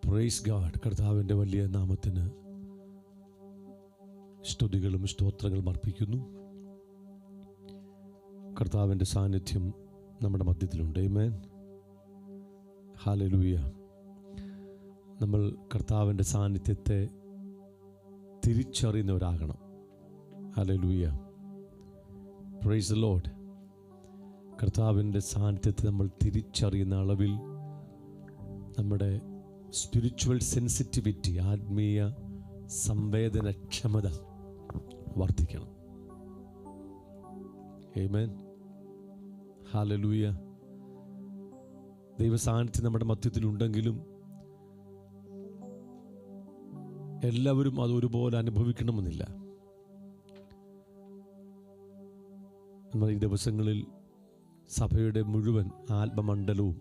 Praise God. കർത്താവിൻ്റെ വലിയ നാമത്തിന് സ്തുതികളും സ്തോത്രങ്ങളും അർപ്പിക്കുന്നു. കർത്താവിൻ്റെ സാന്നിധ്യം നമ്മുടെ മധ്യത്തിലുണ്ട്. ആമേൻ, ഹല്ലേലൂയ. നമ്മൾ കർത്താവിൻ്റെ സാന്നിധ്യത്തെ തിരിച്ചറിയുന്നവരാകണം. Hallelujah, praise the lord. കർത്താവിൻ്റെ സാന്നിധ്യത്തെ നമ്മൾ തിരിച്ചറിയുന്ന അളവിൽ നമ്മുടെ സ്പിരിച്വൽ സെൻസിറ്റിവിറ്റി, ആത്മീയ സംവേദനക്ഷമത വർദ്ധിക്കണം. ആമേൻ, ഹല്ലേലൂയ. ദൈവസാന്നിധ്യം നമ്മുടെ മധ്യത്തിലുണ്ടെങ്കിലും എല്ലാവരും അത് ഒരുപോലെ അനുഭവിക്കണമെന്നില്ല. എന്നാൽ ഈ ദിവസങ്ങളിൽ സഭയുടെ മുഴുവൻ ആത്മമണ്ഡലവും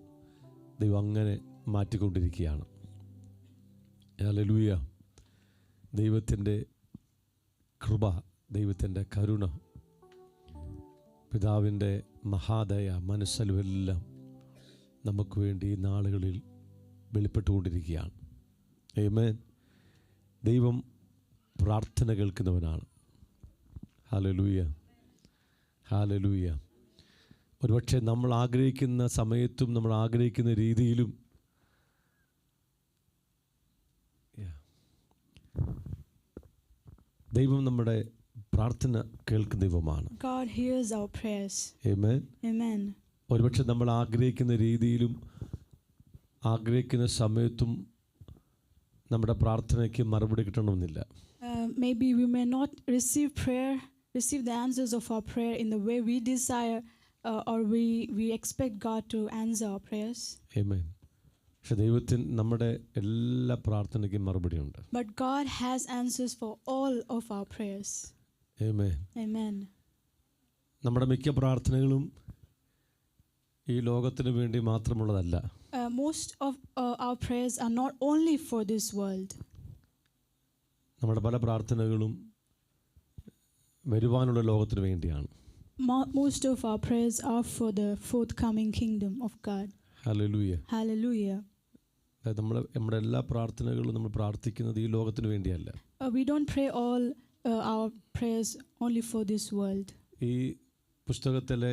ദൈവം അങ്ങനെ മാറ്റിക്കൊണ്ടിരിക്കുകയാണ്. ഹല്ലേലൂയ. ദൈവത്തിൻ്റെ കൃപ, ദൈവത്തിൻ്റെ കരുണ, പിതാവിൻ്റെ മഹാദയ, മനസ്സലുമെല്ലാം നമുക്ക് വേണ്ടി ഈ നാളുകളിൽ വെളിപ്പെട്ടുകൊണ്ടിരിക്കുകയാണ്. ആമേൻ. ദൈവം പ്രാർത്ഥന കേൾക്കുന്നവനാണ്. Hallelujah, hallelujah. ഒരുപക്ഷെ നമ്മൾ ആഗ്രഹിക്കുന്ന സമയത്തും നമ്മൾ ആഗ്രഹിക്കുന്ന രീതിയിലും ദൈവം നമ്മുടെ പ്രാർത്ഥന കേൾക്കുന്ന ദൈവമാണ്. God hears our prayers. Amen. Amen. ഒരുപക്ഷെ നമ്മൾ ആഗ്രഹിക്കുന്ന രീതിയിലും ആഗ്രഹിക്കുന്ന സമയത്തും നമ്മുടെ പ്രാർത്ഥനയ്ക്ക് മറുപടി കിട്ടണമെന്നില്ല. Maybe we may not receive the answers of our prayer in the way we desire, or we expect God to answer our prayers. ആമേൻ. പക്ഷെ ദൈവത്തിന് നമ്മുടെ എല്ലാ പ്രാർത്ഥനയ്ക്കും മറുപടിയുണ്ട്. But God has answers for all of our prayers. Amen. Amen. നമ്മുടെ മിക്ക പ്രാർത്ഥനകളും ഈ ലോകത്തിന് വേണ്ടി മാത്രമുള്ളതല്ല. Most of our prayers are not only for this world. നമ്മുടെ പല പ്രാർത്ഥനകളും വരുവാനുള്ള ലോകത്തിന് വേണ്ടിയാണ്. Most of our prayers are for the forthcoming kingdom of God. Hallelujah. Hallelujah. നമ്മുടെ എല്ലാ പ്രാർത്ഥനകളും നമ്മൾ പ്രാർത്ഥിക്കുന്നത് ഈ ലോകത്തിന് വേണ്ടിയല്ല. We don't pray all our prayers only for this world. ഈ പുസ്തകത്തിലെ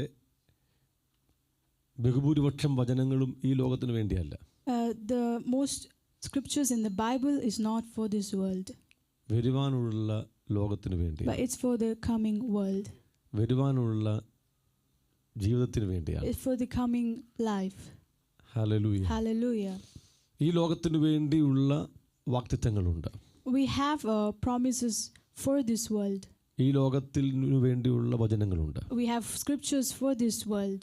ബഹുഭൂരിപക്ഷം വചനങ്ങളും ഈ ലോകത്തിന് വേണ്ടിയല്ല. The most scriptures in the Bible is not for this world. വരുവാനുള്ള ലോകത്തിന് വേണ്ടി, but it's for the coming world. വരുവാനുള്ള ജീവിതത്തിന് വേണ്ടിയാണ്. It's for the coming life. Hallelujah. Hallelujah. ഈ ലോകത്തിന് വേണ്ടിയുള്ള വാഗ്ദത്തങ്ങളുണ്ട്. We have promises for this world. ഈ ലോകത്തിന് വേണ്ടിയുള്ള വചനങ്ങളുണ്ട്. We have scriptures for this world.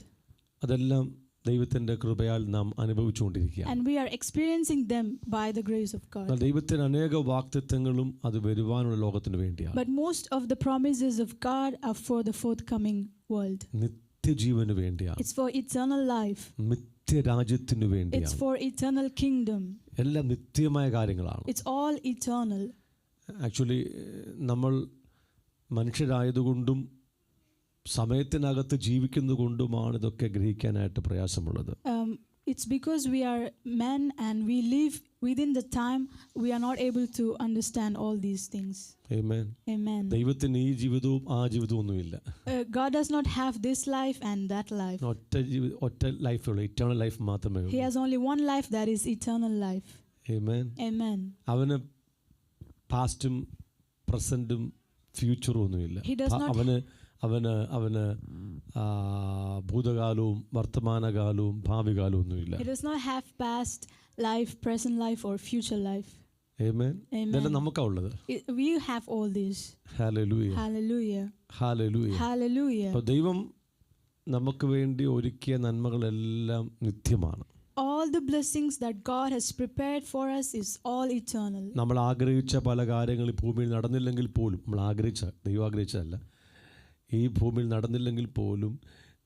അതെല്ലാം ദൈവത്തിൻ്റെ കൃപയാൽ നാം അനുഭവിച്ചുകൊണ്ടിരിക്കുകയാണ്. And we are experiencing them by the grace of God. ദൈവത്തിന് അനേക വാഗ്ദത്തങ്ങളും അത് വരുവാനുള്ള ലോകത്തിന് വേണ്ടിയാണ്. But most of the promises of God are for the forthcoming world. നിത്യജീവന് വേണ്ടിയാണ്. It's for eternal life. നിത്യരാജ്യത്തിന് വേണ്ടിയാണ്. It's for eternal kingdom. എല്ലാം നിത്യമായ കാര്യങ്ങളാണ്. It's all eternal. ആക്ച്വലി നമ്മൾ മനുഷ്യരായതുകൊണ്ടും സമയത്തിനകത്ത് ജീവിക്കുന്നത് കൊണ്ടുമാണ് ഇതൊക്കെ ഗ്രഹിക്കാനായിട്ട് പ്രയാസമുള്ളത്. It's because we are men and we live within the time, we are not able to understand all these things. Amen. Amen. ദൈവത്തിന് ഈ ജീവിതവും ആ ജീവിതവും ഒന്നുമില്ല. God does not have this life and that life. ഒറ്റ ലൈഫുള്ള eternal life മാത്രമേ ഉള്ളൂ. He has only one life, that is eternal life. Amen. Amen. അവന് പാസ്റ്റും പ്രസന്റും ഫ്യൂച്ചറും ഒന്നുമില്ല. അവന് ഭൂതകാലവും വർത്തമാനകാലവും ഭാവികാലവും ഒന്നുമില്ല. He does not have past life, present life or future life. Amen. ഇതെല്ലാം നമുക്കാ ഉള്ളത്. We have all these. Hallelujah. Hallelujah. Hallelujah. Hallelujah. അപ്പോൾ ദൈവം നമുക്ക് വേണ്ടി ഒരുക്കിയ നന്മകളെല്ലാം നിത്യമാണ്. All the blessings that God has prepared for us is all eternal. നമ്മൾ ആഗ്രഹിച്ച പല കാര്യങ്ങൾ ഈ ഭൂമിയിൽ നടന്നില്ലെങ്കിൽ പോലും, ദൈവം ആഗ്രഹിച്ചതല്ല, ഈ ഭൂമിയിൽ നടന്നില്ലെങ്കിൽ പോലും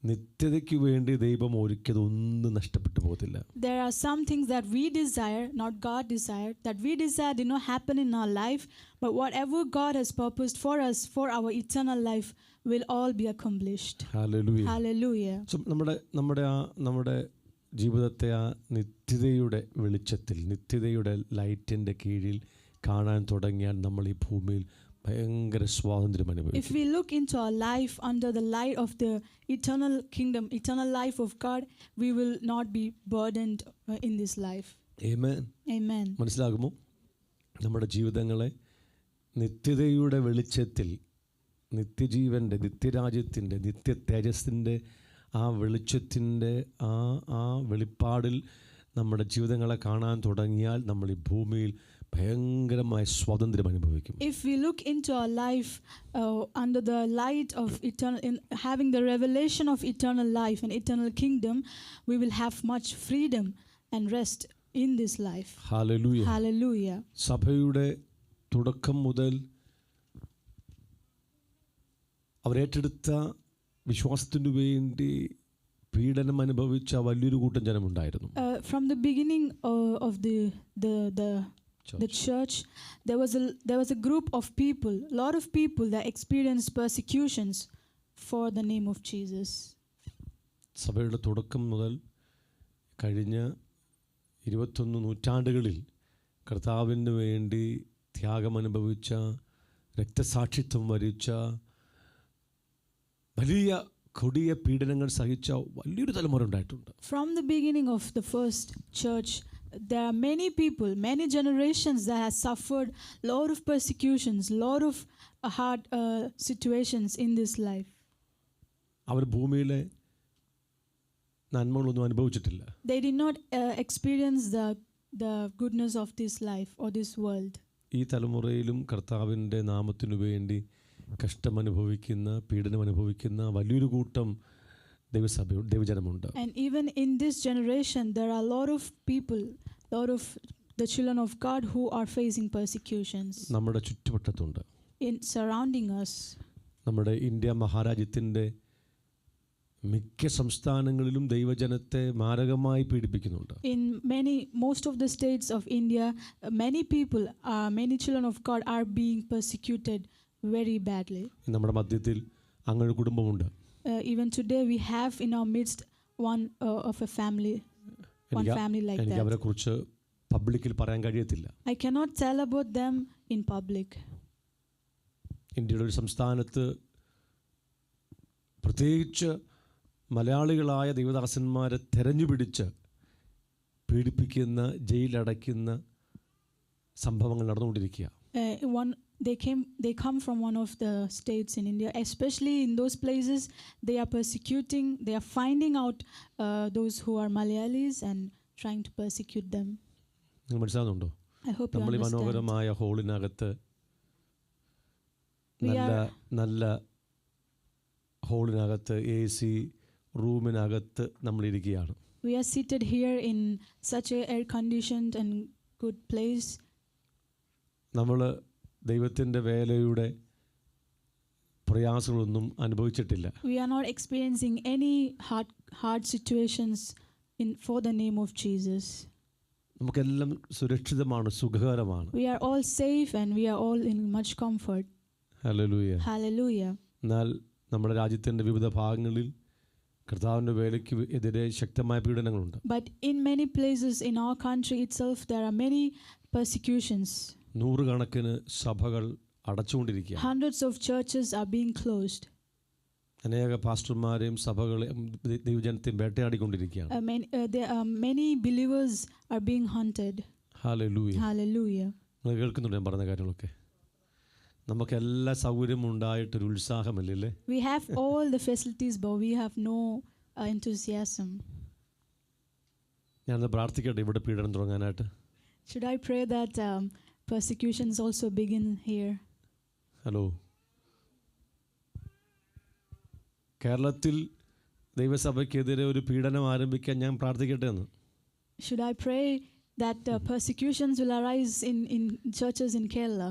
നിത്യതയ്ക്ക് വേണ്ടി ദൈവം ഒരുക്കിയതൊന്നും നഷ്ടപ്പെട്ടു പോകത്തില്ല. There are some things that we desire, not God desired, that we desire did not happen in our life, but whatever God has purposed for us for our eternal life will all be accomplished. Hallelujah. Hallelujah. So നമ്മുടെ ജീവിതത്തെ ആ നിത്യതയുടെ വെളിച്ചത്തിൽ, നിത്യതയുടെ ലൈറ്റിൻ്റെ കീഴിൽ കാണാൻ തുടങ്ങിയാൽ നമ്മൾ ഈ ഭൂമിയിൽ ഭയങ്കര സ്വാതന്ത്ര്യം If അനുഭവിക്കും. we look into our life under the light of the eternal kingdom, eternal life of God, we will not be burdened in this life. Amen. Amen. മനസ്സിലാകുമോ? നമ്മുടെ ജീവിതങ്ങളെ നിത്യതയുടെ വെളിച്ചത്തിൽ, നിത്യജീവൻ്റെ, നിത്യരാജ്യത്തിൻ്റെ, നിത്യ തേജസ്സിൻ്റെ ആ വെളിച്ചത്തിൻ്റെ ആ വെളിപ്പാടിൽ നമ്മുടെ ജീവിതങ്ങളെ കാണാൻ തുടങ്ങിയാൽ നമ്മൾ ഈ ഭൂമിയിൽ ഭയങ്കരമായ സ്വാതന്ത്ര്യം അനുഭവിക്കും. If we look into our life under the light of having the revelation of eternal life and eternal kingdom, we will have much freedom and rest in this life. Hallelujah. Hallelujah. സഭയുടെ തുടക്കം മുതൽ അവരേറ്റെടുത്ത വിശ്വാസത്തിനു വേണ്ടി പീഡനം അനുഭവിച്ച വലിയൊരു കൂട്ടം ജനമുണ്ടായിരുന്നു. From the beginning of the church, there was a group of people, a lot of people that experienced persecutions for the name of Jesus. സഭയുടെ തുടക്കം മുതൽ കഴിഞ്ഞ 21 നൂറ്റാണ്ടുകളിൽ കർത്താവിന് വേണ്ടി ത്യാഗമനുഭവിച്ച, രക്തസാക്ഷിത്വം വരിച്ച, വലിയ കൊടിയ പീഡനങ്ങൾ സഹിച്ച വലിയൊരു തലമുറ ഉണ്ടായിട്ടുണ്ട്. From the beginning of the first church, there are many people, many generations that have suffered lot of persecutions, lot of hard situations in this life. അവർ ഭൂമിയിലെ നന്മകളൊന്നും അനുഭവിച്ചിട്ടില്ല. They did not experience the goodness of this life or this world. ഈ തലമുറയിലും കർത്താവിൻ്റെ നാമത്തിനു വേണ്ടി കഷ്ടമനുഭവിക്കുന്ന, പീഡനം അനുഭവിക്കുന്ന വലിയൊരു കൂട്ടം ദൈവജനമുണ്ട്. And even in this generation, there are a lot of people, lot of the children of God who are facing persecutions. നമ്മുടെ ചുറ്റുവട്ടത്തുണ്ട്. In surrounding us. നമ്മുടെ India മഹാരാജ്യത്തിൻ്റെ മിക്ക സംസ്ഥാനങ്ങളിലും ദൈവജനത്തെ മാരകമായി പീഡിപ്പിക്കുന്നുണ്ട്. In most of the states of India, many children of God are being persecuted very badly. നമ്മുടെ മധ്യത്തിൽ അങ്ങനെ കുടുംബമുണ്ട്. Even today we have in our midst one family like എനിക്ക് that. അവരെക്കുറിച്ച് പബ്ലിക്കിൽ പറയാൻ കഴിയത്തില്ല. I cannot tell about them in public. ഇന്ത്യയുടെ ഒരു സംസ്ഥാനത്ത് പ്രത്യേകിച്ച് മലയാളികളായ ദൈവദാസന്മാരെ തെരഞ്ഞുപിടിച്ച് പീഡിപ്പിക്കുന്ന, ജയിലടയ്ക്കുന്ന സംഭവങ്ങൾ നടന്നുകൊണ്ടിരിക്കുക. They come from one of the states in India, especially in those places they are persecuting, they are finding out those who are Malayalis and trying to persecute them. നിങ്ങൾ മനസ്സിലാകുന്നുണ്ടോ? I hope you നമ്മൾ ഈ understand. മനോഹരമായ ഹോളിനകത്ത്, നല്ല ഹോളിനകത്ത്, AC റൂമിനകത്ത് നമ്മൾ ഇരിക്കുകയാണ്. We are seated here in such a air conditioned and good place. നമ്മൾ ദൈവത്തിൻ്റെ വേലയുടെ പ്രയാസങ്ങളൊന്നും അനുഭവിച്ചിട്ടില്ല. We are not experiencing any hard situations for the name of Jesus. നമുക്കെല്ലാം സുരക്ഷിതമാണ്, സുഖകരമാണ്. We are all safe and we are all in much comfort. Hallelujah. Hallelujah. എന്നാൽ നമ്മുടെ രാജ്യത്തിൻ്റെ വിവിധ ഭാഗങ്ങളിൽ കർത്താവിൻ്റെ വേലയ്ക്ക് എതിരെ ശക്തമായ പീഡനങ്ങളുണ്ട്. But in many places in our country itself there are many persecutions. നൂറുകണക്കിന് സഭകൾ അടച്ചുകൊണ്ടിരിക്കുക. Hundreds of churches are being closed. അനേക പാസ്റ്റർമാരെയും സഭകളെയും ദൈവജനത്തെയും വേട്ടയാടിക്കൊണ്ടിരിക്കുകയാണ്. Many believers are being hunted. Hallelujah. Hallelujah. നിങ്ങൾ കേൾക്കുന്നുണ്ട് ഞാൻ പറഞ്ഞ കാര്യങ്ങളൊക്കെ? നമുക്ക് എല്ലാ സൗകര്യവും ഉണ്ടായിട്ടൊരു ഉത്സാഹമല്ലേ? We have all the facilities but we have no enthusiasm. ഞാനത് പ്രാർത്ഥിക്കട്ടെ ഇവിടെ പീഡനം തുടങ്ങാനായിട്ട്. Should I pray that persecutions also begin here? Hello, കേരളത്തിൽ ദൈവസഭയ്ക്കെതിരെ ഒരു പീഡനം ആരംഭിക്കാൻ ഞാൻ പ്രാർത്ഥിക്കട്ടെ എന്ന്. Should I pray that persecutions will arise in churches in Kerala?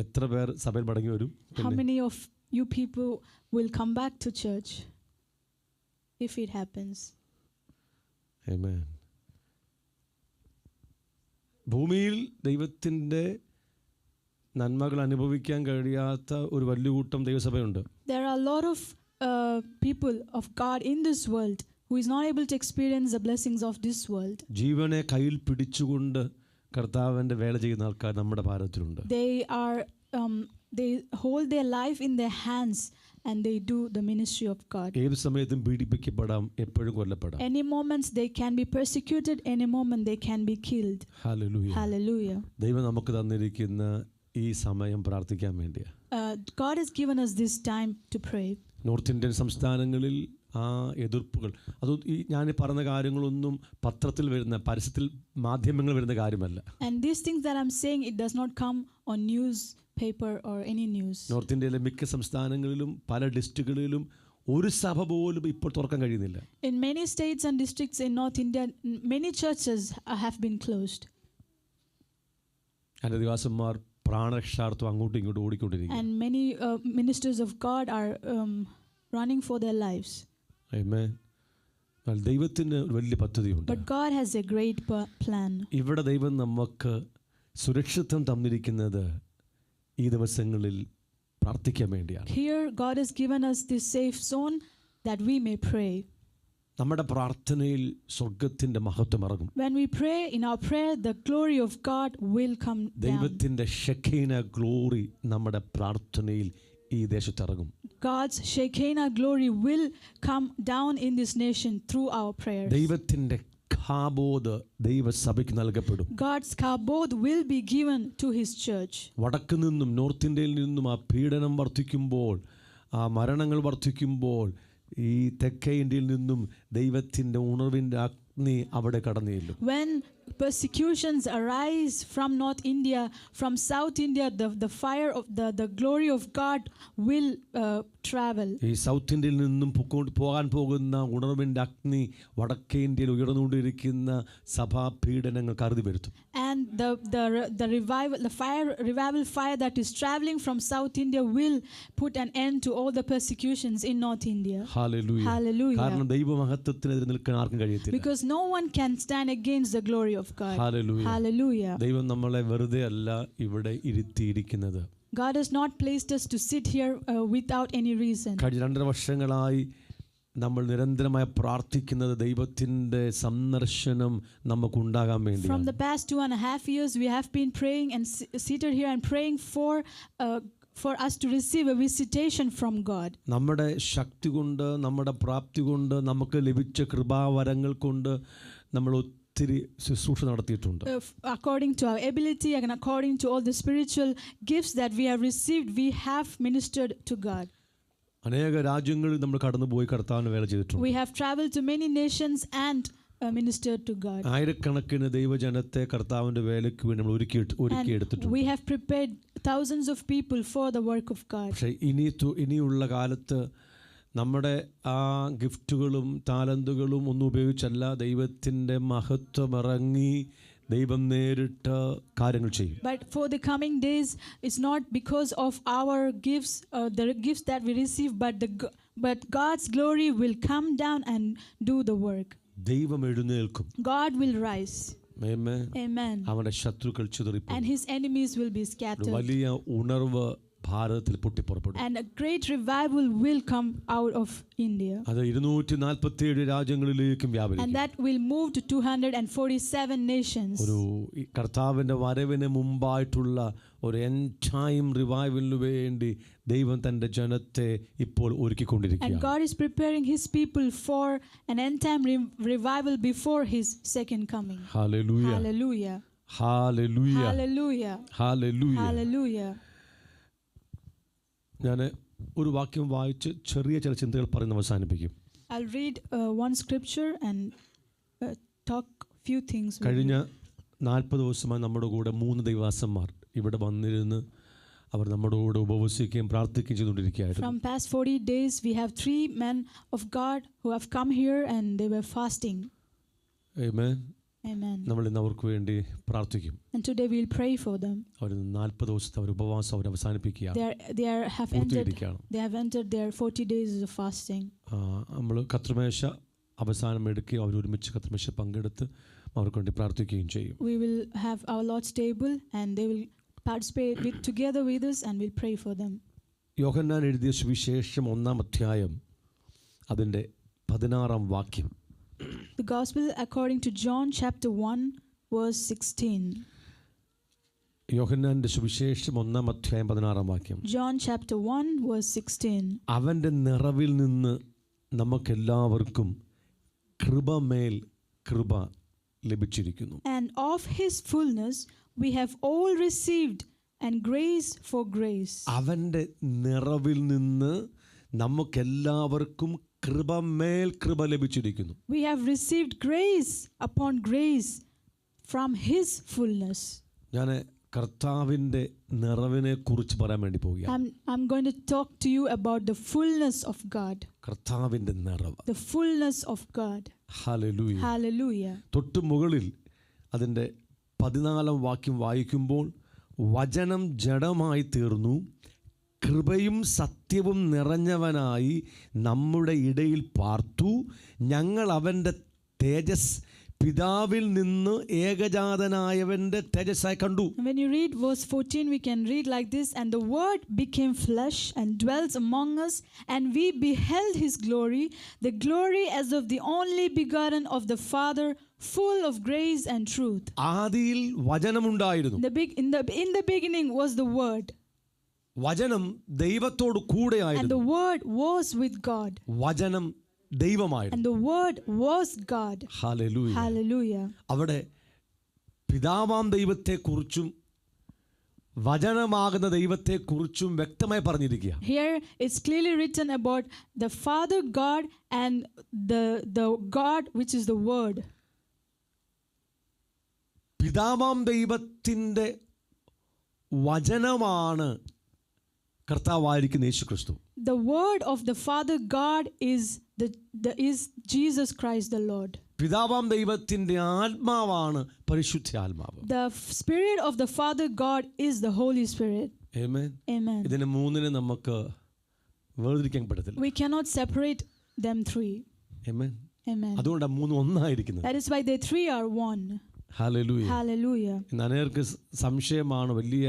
എത്ര പേർ സഭയിൽ മടങ്ങി വരും? How many of you people will come back to church if it happens? Amen. ഭൂമിയിൽ ദൈവത്തിൻ്റെ നന്മകൾ അനുഭവിക്കാൻ കഴിയാത്ത ഒരു വലിയ കൂട്ടം ദൈവസഭയുണ്ട്. There are a lot of people of God in this world who is not able to experience the blessings of this world. ജീവനെ കയ്യിൽ പിടിച്ചുകൊണ്ട് കർത്താവിൻ്റെ വേല ചെയ്യുന്ന ആൾക്കാർ നമ്മുടെ ഭാരതത്തിലുണ്ട്. They hold their life in their hands and they do the ministry of God. ഏത് സമയത്തും പീഡിപ്പിക്കപ്പെടാം, എപ്പോഴും കൊല്ലപ്പെടാം. Any moments they can be persecuted, any moment they can be killed. Hallelujah. Hallelujah. ദൈവം നമുക്ക് തന്നിരിക്കുന്ന ഈ സമയം പ്രാർത്ഥിക്കാൻ വേണ്ടിയാണ്. God has given us this time to pray. North Indian സംസ്ഥാനങ്ങളിൽ ആ എതിർപ്പുകൾ, അത് ഈ ഞാൻ പറഞ്ഞ കാര്യങ്ങളൊന്നും പത്രത്തിൽ വരുന്ന, പരസ്യത്തിൽ മാധ്യമങ്ങൾ വരുന്ന കാര്യമല്ല. And these things that I'm saying, it does not come on newspaper or any news. North ഇന്ത്യയിലെ മിക്ക സംസ്ഥാനങ്ങളിലും പല ഡിസ്ട്രിക്റ്റുകളിലും ഒരു സഭ പോലും ഇപ്പോൾ തുറക്കാൻ കഴിയുന്നില്ല. In many states and districts in North India, many churches have been closed. അനധിവാസന്മാർ പ്രാണരക്ഷാർത്ഥം അങ്ങോട്ടും ഇങ്ങോട്ടും ഓടിക്കൊണ്ടിരിക്കുന്നു. And many ministers of God are running for their lives. ആമേൻ. ദൈവത്തിന് ഒരു വലിയ പദ്ധതിയുണ്ട്. But God has a great plan. ഇവിടെ ദൈവം നമുക്ക് സുരക്ഷിതത്വം തന്നിരിക്കുന്നത് ഈ ദിവസങ്ങളിൽ പ്രാർത്ഥിക്കാൻ വേണ്ടിയാണ്. Here God has given us this safe zone that we may pray. നമ്മുടെ പ്രാർത്ഥനയിൽ സ്വർഗ്ഗത്തിന്റെ മഹത്വം ഇറങ്ങും. When we pray, in our prayer, the glory of God will come down. ദൈവത്തിന്റെ ഷെഖീന ഗ്ലോറി നമ്മുടെ പ്രാർത്ഥനയിൽ ഈ ദേശത്ത് ഇറങ്ങും. God's Shekinah glory will come down in this nation through our prayers. ദൈവത്തിന്റെ കാബോദ് ദൈവസഭയ്ക്ക് നൽകപ്പെടും. God's kabod will be given to his church. വടക്ക് നിന്നും നോർത്ത് ഇന്ത്യയിൽ നിന്നും ആ പീഡനം വർദ്ധിക്കുമ്പോൾ, ആ മരണങ്ങൾ വർദ്ധിക്കുമ്പോൾ, ഈ തെക്കേ ഇന്ത്യയിൽ നിന്നും ദൈവത്തിൻ്റെ ഉണർവിൻ്റെ അഗ്നി അവിടെ കടന്നു ചെല്ലും. When persecutions arise from North India, from South India, the fire of the glory of God will travel. ഈ സൗത്ത് ഇന്ത്യയിൽ നിന്നും പോകാൻ പോകുന്ന ഉണർവിൻ്റെ അഗ്നി വടക്കേ ഇന്ത്യയിൽ ഉയർന്നുകൊണ്ടിരിക്കുന്ന സഭാ പീഡനങ്ങൾ കരുതി വരുത്തും. And the revival fire that is traveling from South India will put an end to all the persecutions in North India. Hallelujah. Hallelujah. കാരണം ദൈവമഹത്വത്തിനെതിരെ നിൽക്കാൻ ആർക്കും കഴിയത്തില്ല. Because no one can stand against the glory of God. Hallelujah. Hallelujah. ദൈവം നമ്മളെ വെറുതെ അല്ല ഇവിടെ ഇരുത്തിയിരിക്കുന്നത്. God has not placed us to sit here without any reason. കഴിഞ്ഞ 2.5 വർഷങ്ങളായി നമ്മൾ നിരന്തരമായി പ്രാർത്ഥിക്കുന്നത് ദൈവത്തിൻ്റെ സന്ദർശനം നമുക്കുണ്ടാകാൻ From വേണ്ടിയാണ്. the past 2.5 years, we have been praying and seated here and praying for us to receive a visitation from God. നമ്മുടെ ശക്തി കൊണ്ട്, നമ്മുടെ പ്രാപ്തി കൊണ്ട്, നമുക്ക് ലഭിച്ച കൃപാവരങ്ങൾ കൊണ്ട് നമ്മൾ ഒത്തിരി ശുശ്രൂഷ നടത്തിയിട്ടുണ്ട്. According to our ability and according to all the spiritual gifts that we have received, we have ministered to God. അനേക രാജ്യങ്ങളിൽ നമ്മൾ കടന്നുപോയി കർത്താവിന് വേല ചെയ്തിട്ടുണ്ട്. We have traveled to many nations and ministered to God. ആയിരക്കണക്കിന് ദൈവജനത്തെ കർത്താവിൻ്റെ വേലയ്ക്ക് വേണ്ടി നമ്മൾ ഒരുക്കിയെടുത്തിട്ടുണ്ട്. We have prepared thousands of people for the work of God. പക്ഷേ ഇനിയുള്ള കാലത്ത് നമ്മുടെ ആ ഗിഫ്റ്റുകളും താലന്തുകളും ഒന്നും ഉപയോഗിച്ചല്ല, ദൈവത്തിൻ്റെ മഹത്വം ഇറങ്ങി ദൈവം നേരിട്ട് കാര്യങ്ങൾ ചെയ്യും. But for the coming days, it's not because of our gifts, the gifts that we receive, but God's glory will come down and do the work. ദൈവം എഴുന്നേൽക്കും. God will rise. Amen. Amen. അവന്റെ ശത്രുക്കൾ ചിതറിപ്പോകും. And his enemies will be scattered. വലിയ ഉണർവ് ഭാരതത്തിൽ പൊട്ടിപ്പുറപ്പെടും. And a great revival will come out of India. അത് 247 രാജ്യങ്ങളിലേക്കും വ്യാപരിക്കും. And that will move to 247 nations. ഒരു കർത്താവിന്റെ വരവിന് മുമ്പായിട്ടുള്ള ഒരു എൻഡ് ടൈം റിവൈവലിനു വേണ്ടി ദൈവം തന്റെ ജനത്തെ ഇപ്പോൾ ഒരുക്കിക്കൊണ്ടിരിക്കുകയാണ്. And God is preparing his people for an end time revival before his second coming. Hallelujah. Hallelujah. Hallelujah. Hallelujah. Hallelujah. Hallelujah. ഞാൻ ഒരു വാക്യം വായിച്ച് ചെറിയ ചില ചിന്തകൾ പറഞ്ഞ് അവസാനിപ്പിക്കും. I'll read one scripture and talk few things. കഴിഞ്ഞ 40 ദിവസമായി നമ്മുടെ കൂടെ 3 ദൈവദാസന്മാർ ഇവിടെ വന്നിരുന്ന് അവർ നമ്മുടെ കൂടെ ഉപവസിക്കുകയും പ്രാർത്ഥിക്കുകയും ചെയ്തുകൊണ്ടിരിക്കുകയായിരുന്നു. From past 40 days we have 3 men of God who have come here and they were fasting. Amen. Amen. നമ്മൾ ഇന്ന് അവർക്ക് വേണ്ടി പ്രാർത്ഥിക്കും. And today we'll pray for them. അവർ 40 ദിവസത്തെ ഉപവാസം അവർ അവസാനിപ്പിക്കുകയാണ്. They have entered their 40 days of fasting. നമ്മൾ കർത്തൃമേശ അവസാനം എടുക്കുകയും അവർ ഒരുമിച്ച് കർത്തൃമേശ പങ്കെടുത്ത് അവർക്ക് വേണ്ടി പ്രാർത്ഥിക്കുകയും ചെയ്യും. We will have our Lord's table and they will participate together with us and we'll pray for them. യോഹന്നാൻ എഴുതിയ സുവിശേഷം 1-ാം അധ്യായം അതിൻ്റെ 16 The Gospel according to John chapter 1 verse 16. യോഹന്നാന്റെ സുവിശേഷം 1:16. John chapter 1 verse 16. അവൻ്റെ നിറവിൽ നിന്ന് നമുക്കെല്ലാവർക്കും കൃപമേൽ കൃപ ലഭിച്ചിരിക്കുന്നു. And of his fullness we have all received and grace for grace. അവൻ്റെ നിറവിൽ നിന്ന് നമുക്കെല്ലാവർക്കും കൃപമേൽ കൃപ ലഭിച്ചിരിക്കുന്നു. We have received grace upon grace from his fullness. ഞാൻ കർത്താവിൻ്റെ നിറവിനെ കുറിച്ച് പറയാൻ വേണ്ടി പോവുകയാണ്. I'm going to talk to you about the fullness of God. കർത്താവിൻ്റെ നിറവ്. The fullness of God. Hallelujah. Hallelujah. തൊട്ട് മുകളിൽ അതിൻ്റെ 14 വായിക്കുമ്പോൾ വചനം ജഡമായി തീർന്നു, കൃപയും സത്യവും നിറഞ്ഞവനായി നമ്മുടെ ഇടയിൽ പാർത്തു, ഞങ്ങൾ അവൻ്റെ തേജസ് പിതാവിൽ നിന്ന് ഏകജാതനായവൻ്റെ തേജസ്സായി കണ്ടു. When you read verse 14, we can read like this: and the word became flesh and dwelt among us, and we beheld his glory, the glory as of the only begotten of the Father, full of grace and truth. ആദിയിൽ വചനമുണ്ടായിരുന്നു. In the beginning was the word. വചനം ദൈവത്തോട് And കൂടെയായിരുന്നു. the word was with God. വചനം ദൈവമായിരുന്നു. And the word was God. Hallelujah. Hallelujah. അവിടെ പിതാവാം ദൈവത്തെക്കുറിച്ചും വചനമാകുന്ന ദൈവത്തെക്കുറിച്ചും വ്യക്തമായി പറഞ്ഞിരിക്കുക. Here it's clearly written about the Father God and the God which is the word. പിതാവാം ദൈവത്തിൻ്റെ വചനമാണ് കർത്താവായിരിക്കുന്ന യേശുക്രിസ്തു. The word of the Father God is is Jesus Christ the Lord. പിതാവാം ദൈവത്തിൻ്റെ ആത്മാവാണ് പരിശുദ്ധാത്മാവ്. The spirit of the Father God is the Holy Spirit. Amen. Amen. ഇതിനെ മൂന്നിനെ നമുക്ക് വേർതിരിക്കാൻ പറ്റത്തില്ല. We cannot separate them three. Amen. Amen. അതുകൊണ്ടാണ് മൂന്ന് ഒന്നായിരിക്കുന്നത്. That is why they three are one. Hallelujah. Hallelujah. ഇന്ന് അനേകർക്ക് സംശയമാണ്, വലിയ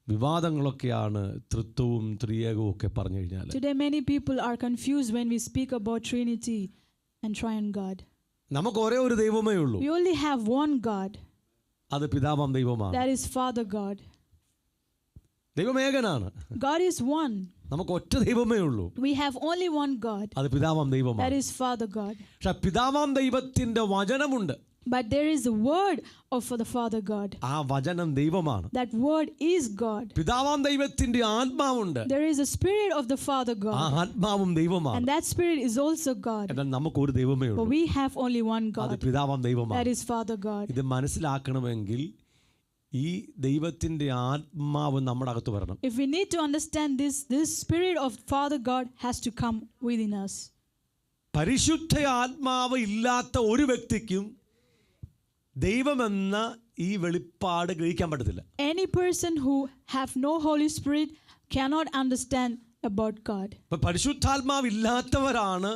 വിവാദങ്ങളൊക്കെയാണ് തൃത്വവും ത്രിയേകവും ഒക്കെ പറഞ്ഞു കഴിഞ്ഞാൽ. Today many people are confused when we speak about Trinity and Triune God. നമുക്ക് ഒരേ ഒരു ദൈവമേ ഉള്ളൂ. We only have one God. അത് പിതാവാം ദൈവമാണ്. That is Father God. ദൈവം ഏകനാണ്. God is one. നമുക്ക് ഒറ്റ ദൈവമേ ഉള്ളൂ. We have only one God. അത് പിതാവാം That ദൈവമാണ്. is Father God. പക്ഷെ പിതാവാം ദൈവത്തിന്റെ വചനമുണ്ട്. But there is a word of the Father God. ആ വചനം ദൈവമാണ്. That word is God. പിതാവാം ദൈവത്തിന്റെ ആത്മാവുണ്ട്. There is a spirit of the Father ആ God. ആത്മാവും ദൈവമാണ്. And that spirit is also God. എന്നാൽ നമുക്ക് ഒരു ദൈവമേ But ഉള്ളൂ. we have only one അത് God. പിതാവാം That ദൈവമാണ്. is Father God. ഇത് മനസ്സിലാക്കണമെങ്കിൽ ഈ ദൈവത്തിന്റെ ആത്മാവ് നമ്മുടെ അകത്ത് വരണം. If we need to understand this spirit of Father God has to come within us. പരിശുദ്ധ ആത്മാവ് ഇല്ലാത്ത ഒരു വ്യക്തിക്കും ദൈവമെന്ന ഈ വെളിപ്പാട് ഗ്രഹിക്കാൻ പറ്റത്തില്ല. Any person who have no Holy Spirit cannot understand about God. ഇപ്പൊ പരിശുദ്ധാത്മാവ് ഇല്ലാത്തവരാണ്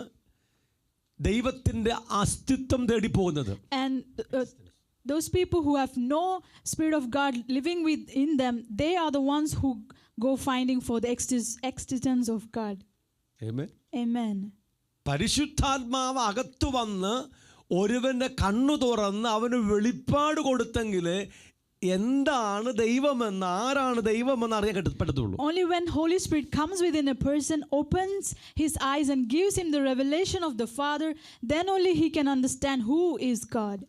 ദൈവത്തിന്റെ അസ്തിത്വം തേടി പോകുന്നത്. And those people who have no Spirit of God living within them, they are the ones who go finding for the existence of God. Amen. Amen. പരിശുദ്ധാത്മാവ് അകത്തു വന്ന് ഒരുവന്റെ കണ്ണു തുറന്ന് അവന് വെളിപ്പാട് കൊടുത്തെങ്കിൽ എന്താണ് ദൈവമെന്ന്, ആരാണ് ദൈവമെന്ന് അറിയാൻ പറ്റത്തുള്ളൂ. Only when Holy Spirit comes within a person, opens his eyes and gives him the revelation of the Father, then only he can understand who is God.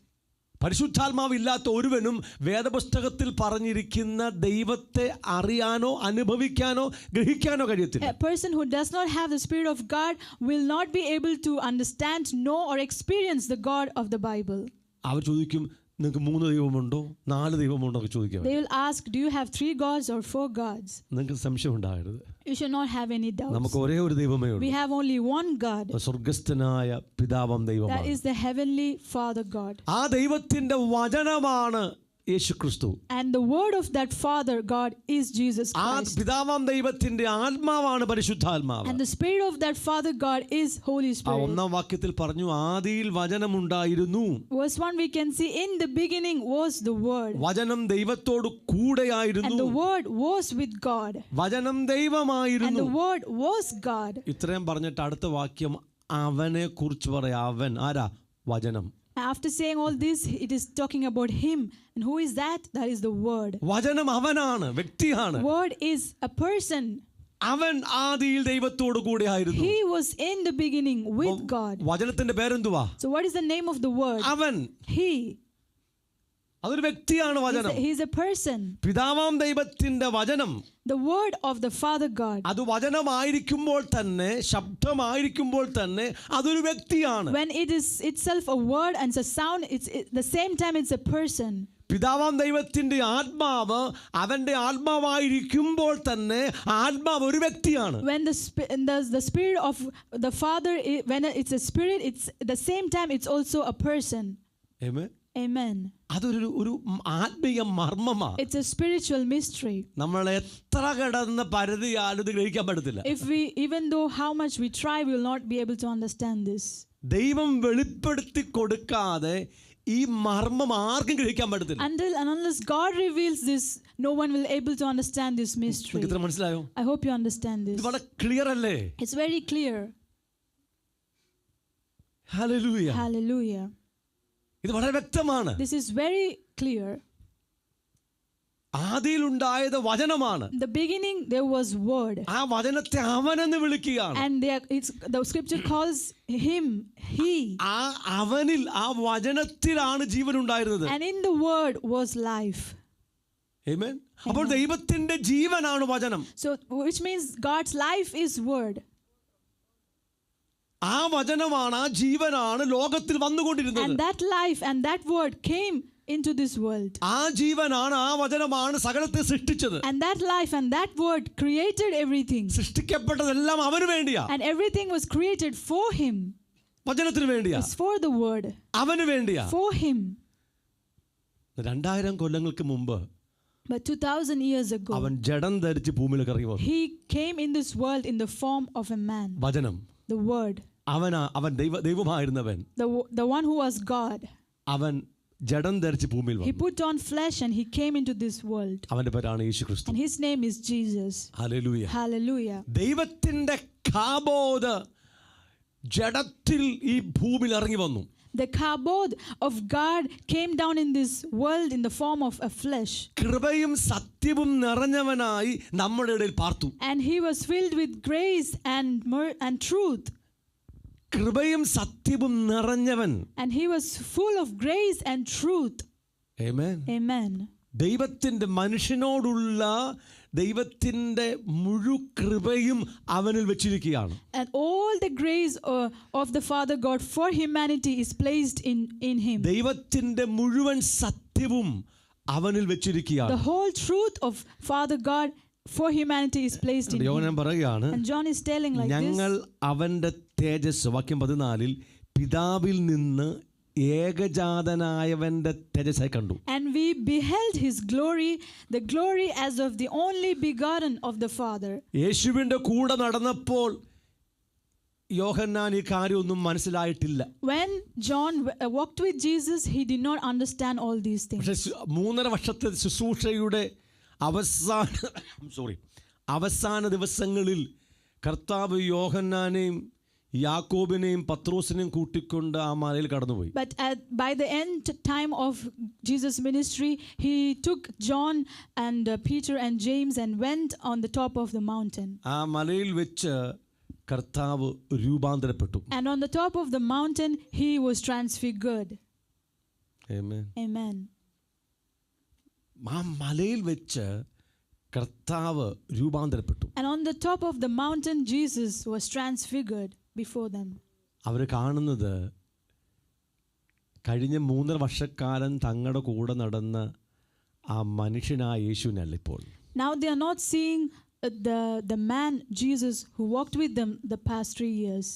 പരിശുദ്ധാത്മാവ് ഇല്ലാത്ത ഒരുവനും വേദപുസ്തകത്തിൽ പറഞ്ഞിരിക്കുന്ന ദൈവത്തെ അറിയാനോ അനുഭവിക്കാനോ ഗ്രഹിക്കാനോ കഴിയത്തില്ല. A person who does not have the Spirit of God will not be able to understand, know or experience the God of the Bible. അവർ ചോദിക്കും, നിങ്ങൾക്ക് 3 ദൈവമുണ്ടോ 4 ദൈവമുണ്ടോ ഒക്കെ ചോദിക്കാം. They will ask, do you have 3 gods or 4 gods? നിങ്ങൾക്ക് സംശയം ഉണ്ടാകരുത്. You should not have any doubts. നമുക്ക് ഒരേ ഒരു ദൈവമേ We ഉള്ളൂ. have only one God. സ്വർഗ്ഗസ്ഥനായ പിതാവാം That ദൈവമാണ്. is the heavenly Father God. ആ ദൈവത്തിന്റെ വചനമാണ് യേശുക്രിസ്തു. And the word of that Father God is Jesus ആ Christ. പിതാവാം ദൈവത്തിന്റെ ആത്മാവാണ് പരിശുദ്ധാത്മാവ്. And the spirit of that Father God is Holy ആ Spirit. 1-ാം വാക്യത്തിൽ പറഞ്ഞു, ആദിയിൽ വചനമുണ്ടായിരുന്നു. Verse 1 we can see, in the beginning was the word. വചനം ദൈവത്തോട് കൂടെയായിരുന്നു. And the word was with God. വചനം And ദൈവമായിരുന്നു. the word was God. ഇത്രയും പറഞ്ഞിട്ട് അടുത്ത വാക്യം അവനെ കുറിച്ച് പറയാം. അവൻ ആരാ? വചനം. After saying all this, it is talking about him. And who is that? That is the word. വചനം അവനാണ്, വ്യക്തിയാണ്. Word is a person. അവൻ ആദിയിൽ ദൈവത്തോട് കൂടെ ആയിരുന്നു. He was in the beginning with God. വചനത്തിന്റെ പേരെന്തുവാ? So what is the name of the word? അവൻ. He. അതൊരു വ്യക്തിയാണ് വചനം. He is a person. പിതാവാം ദൈവത്തിന്റെ വചനം, The word of the Father God. അത് വചനമായിരിക്കുമ്പോൾ തന്നെ, ശബ്ദമായിരിക്കുമ്പോൾ തന്നെ അതൊരു വ്യക്തിയാണ്. When it is itself a word and it's a sound, the same time it's a person. പിതാവാം ദൈവത്തിന്റെ ആത്മാവ് അവന്റെ ആത്മാവായിരിക്കുമ്പോൾ തന്നെ ആത്മാവ് ഒരു വ്യക്തിയാണ്. When the spirit of the Father, when it's a spirit, it's the same time it's also a person. Amen. Amen. അതൊരു ആത്മീയ മർമ്മമാണ്. It's a spiritual mystery. നമ്മൾ എത്ര കിടന്ന് പരതിയാലും ഇത് ഗ്രഹിക്കാൻ പറ്റത്തില്ല. Even though how much we try, we will not be able to understand this. ദൈവം വെളിപ്പെടുത്തി കൊടുക്കാതെ ഈ മർമ്മം ആർക്കും ഗ്രഹിക്കാൻ പറ്റത്തില്ല. Until and unless God reveals this, no one will able to understand this mystery. നിങ്ങൾക്ക് ഇത്ര മനസ്സിലായോ? I hope you understand this. ഇത് വളരെ ക്ലിയർ അല്ലേ? It's very clear. Hallelujah. Hallelujah. ഇത് വളരെ വ്യക്തമാണ്. This is very clear. ആദിയിൽ ഉണ്ടായത് വചനമാണ്. The beginning there was word. ആ വചനത്തെ അവനെന്ന് വിളിക്കുകയാണ്. And the scripture calls him he. ആ അവനിൽ, ആ വചനത്തിലാണ് ജീവൻ ഉണ്ടായിരുന്നത്. And in the word was life. ആമേൻ. അപ്പോൾ ദൈവത്തിന്റെ ജീവനാണ് വചനം. So which means God's life is word. ആ വചനമാണ്, ആ ജീവനാണ് ലോകത്തിൽ വന്നുകൊണ്ടിരുന്നത്. And that life and that word came into this world. ആ ജീവനാണ്, ആ വചനമാണ് സകലത്തെ സൃഷ്ടിച്ചത്. And that life and that word created everything. സൃഷ്ടിക്കപ്പെട്ടതെല്ലാം അവന് വേണ്ടിയാ. And everything was created for him. വചനത്തിന് വേണ്ടിയാ. It's for the word. അവന് വേണ്ടിയാ. For him. 2000 കൊല്ലങ്ങൾക്ക് മുമ്പ് But 2000 years ago, അവൻ ജഡം ധരിച്ച് ഭൂമിയിലേക്ക് ഇറങ്ങി വന്നു. he came in this world in the form of a man. വചനം. The word. അവൻ ദൈവമായിരുന്നവൻ. The one who was God. അവൻ ജഡം ധരിച്ച് ഭൂമിയിൽ He വന്നു. put on flesh and he came into this world. അവന്റെ പേരാണ് യേശുക്രിസ്തു. And his name is Jesus. Hallelujah. Hallelujah. ദൈവത്തിന്റെ കാബോദ് ജഡത്തിൽ ഈ ഭൂമിയിൽ ഇറങ്ങി വന്നു. The kabod of God came down in this world in the form of a flesh. കൃപയും സത്യവും നിറഞ്ഞവനായി നമ്മുടെ ഇടയിൽ പാർത്തു. And he was filled with grace and truth. കൃപയും സത്യവും നിറഞ്ഞവൻ. And he was full of grace and truth. Amen. Amen. ദൈവത്തിന്റെ മനുഷ്യനോടുള്ള ദൈവത്തിന്റെ മുഴു കൃപയും അവനിൽ വെച്ചിരിക്കുകയാണ്. And all the grace of the Father God for humanity is placed in him. ദൈവത്തിന്റെ മുഴുവൻ സത്യവും അവനിൽ വെച്ചിരിക്കുകയാണ്. The whole truth of Father God for humanity is placed in him. യോഹന്നാൻ പറയുകയാണ്, And John is telling like ഞങ്ങൾ this. അവന്റെ തേജസ്, വാക്യം 14, പിതാവിൽ നിന്ന് ഏകജാതനായവന്റെ തേജസ്സായി കണ്ടു. And we beheld his glory, the glory as of the only begotten of the Father. യേശുവിന്റെ കൂടെ നടന്നപ്പോൾ യോഹന്നാൻ ഈ കാര്യമൊന്നും മനസ്സിലായിട്ടില്ല. When John walked with Jesus, he did not understand all these things. പക്ഷേ 3.5 വർഷത്തെ ശുശ്രൂഷയുടെ അവസാന ദിവസങ്ങളിൽ കർത്താവ് യോഹന്നാനെയും യാക്കോബിനെയും പത്രോസിനെയും കൂട്ടിക്കൊണ്ട് ആ മലയിൽ കടന്നുപോയി. But by the end time of Jesus' ministry, he took John and Peter and James and went on the top of the mountain. ആ മലയിൽ വെച്ച് കർത്താവ് രൂപാന്തരപ്പെട്ടു. And on the top of the mountain, he was transfigured. Amen. Amen. ആ മലയിൽ വെച്ച് കർത്താവ് രൂപാന്തരപ്പെട്ടു. And on the top of the mountain, Jesus was transfigured before them. അവർ കാണുന്നത് കഴിഞ്ഞ 3.5 വർഷക്കാലം തങ്ങളുടെ കൂടെ നടന്ന ആ മനുഷ്യനായ യേശുവിനല്ല ഇപ്പോൾ. Now they are not seeing the man Jesus who walked with them the past 3 years.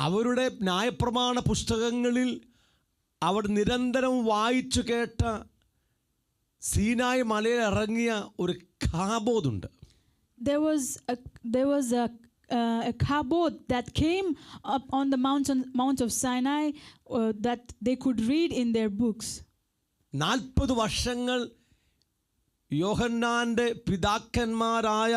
അവരുടെ ന്യായപ്രമാണ പുസ്തകങ്ങളിൽ അവർ നിരന്തരം വായിച്ചു കേട്ട സീനായ് മലയിൽ ഇറങ്ങിയ ഒരു കാബോദുണ്ട്. There was a kabod that came up on the Mount of Sinai that they could read in their books. 40 വർഷങ്ങൾ യോഹന്നാന്റെ പിതാക്കന്മാരായ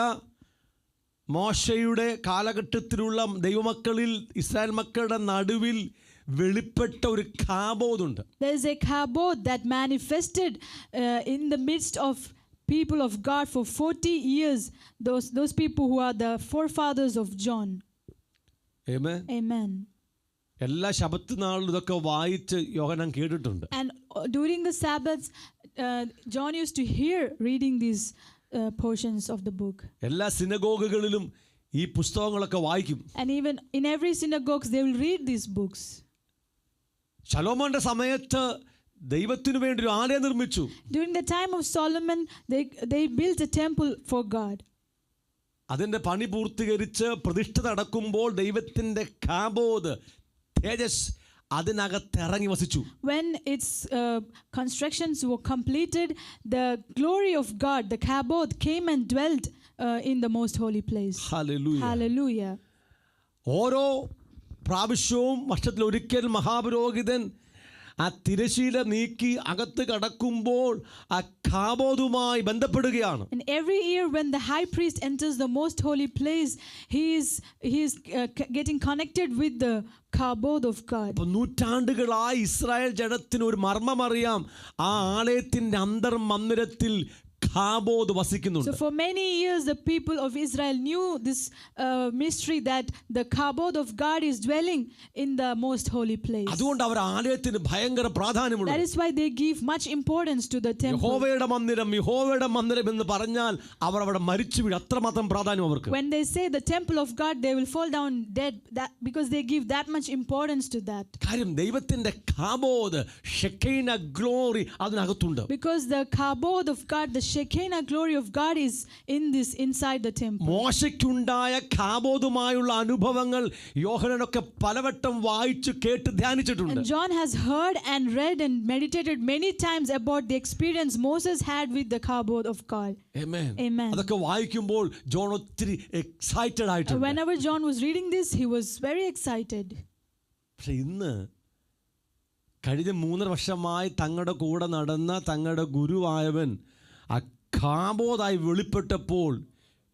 മോശയുടെ കാലഘട്ടത്തിലുള്ള ദൈവമക്കളിൽ ഇസ്രായേൽ മക്കളുടെ നടുവിൽ വെളിപ്പെട്ട ഒരു കാബോദുണ്ട്. There is a kabod that manifested in the midst of people of God for 40 years. Those people who are the forefathers of John. Amen. Amen. എല്ലാ ശബത്ത് നാളിലും ഇതൊക്കെ വായിച്ച് യോഹന്നാൻ കേട്ടിട്ടുണ്ട്. And during the Sabbaths, John used to hear reading these portions of the book. എല്ലാ സിനഗോഗുകളിലും ഈ പുസ്തകങ്ങളൊക്കെ വായിക്കും. And even in every synagogue, they will read these books. ശലോമോന്റെ സമയത്ത് ദൈവത്തിനു വേണ്ടി ഒരു ആലയം നിർമ്മിച്ചു. During the time of Solomon, they built a temple for God. അതിന്റെ പണി പൂർത്തീകരിച്ച് പ്രതിഷ്ഠ നടക്കുമ്പോൾ ദൈവത്തിന്റെ കാബോദ് തേജസ് അതിനകത്ത് ഇറങ്ങി വസിച്ചു. When its constructions were completed, the glory of God, the kabod, came and dwelt in the most holy place. Hallelujah. Hallelujah. ഓരോ പ്രാവശ്യവും വർഷത്തിൽ ഒരിക്കൽ മഹാപുരോഹിതൻ ആ തിരശീല നീക്കി അകത്ത് കടക്കുമ്പോൾ ആ കാബോദുമായി ബന്ധപ്പെടുകയാണ്. And every year when the high priest enters the most holy place, he is getting connected with the kabod of God. നൂറ്റാണ്ടുകളായി ഇസ്രായേൽ ജനത്തിന് ഒരു മർമ്മമറിയാം, ആ ആലയത്തിന്റെ അന്തർമന്ദിരത്തിൽ കാബോദ് വസിക്കുന്നുണ്ട്. So for many years the people of Israel knew this mystery that the kabod of God is dwelling in the most holy place. അതുകൊണ്ട് അവർ ആലയത്തിന് ഭയങ്കര പ്രാധാന്യമുണ്ട്. That is why they give much importance to the temple. യഹോവയുടെ മന്ദിരം എന്ന് പറഞ്ഞാൽ അവർ അവിടെ മരിച്ചു വീഴും, അത്രമാത്രം പ്രാധാന്യം അവർക്ക്. When they say the temple of God, they will fall down dead, because they give that much importance to that. കാര്യം ദൈവത്തിന്റെ കാബോദ് ഷെക്കീന ഗ്ലോറി അതിനകത്തുണ്ട്. Because the kabod of God, the Shekinah glory of God is inside the temple. മോശയ്ക്കുണ്ടായ കാബോദുമായുള്ള അനുഭവങ്ങൾ യോഹന്നാനൊക്കെ പലവട്ടം വായിച്ചു കേട്ട് ധ്യാനിച്ചിട്ടുണ്ട്. And John has heard and read and meditated many times about the experience Moses had with the kabod of God. Amen. Amen. അതൊക്കെ വായിക്കുമ്പോൾ John ഒത്തിരി excited ആയിട്ടുണ്ട്. Whenever John was reading this, he was very excited. പക്ഷെ ഇന്ന് കഴിഞ്ഞ 3.5 വർഷമായി തങ്ങളുടെ കൂടെ നടന്ന തങ്ങളുടെ ഗുരുവായവൻ ആ കാബോദായി വെളിപ്പെട്ടപ്പോൾ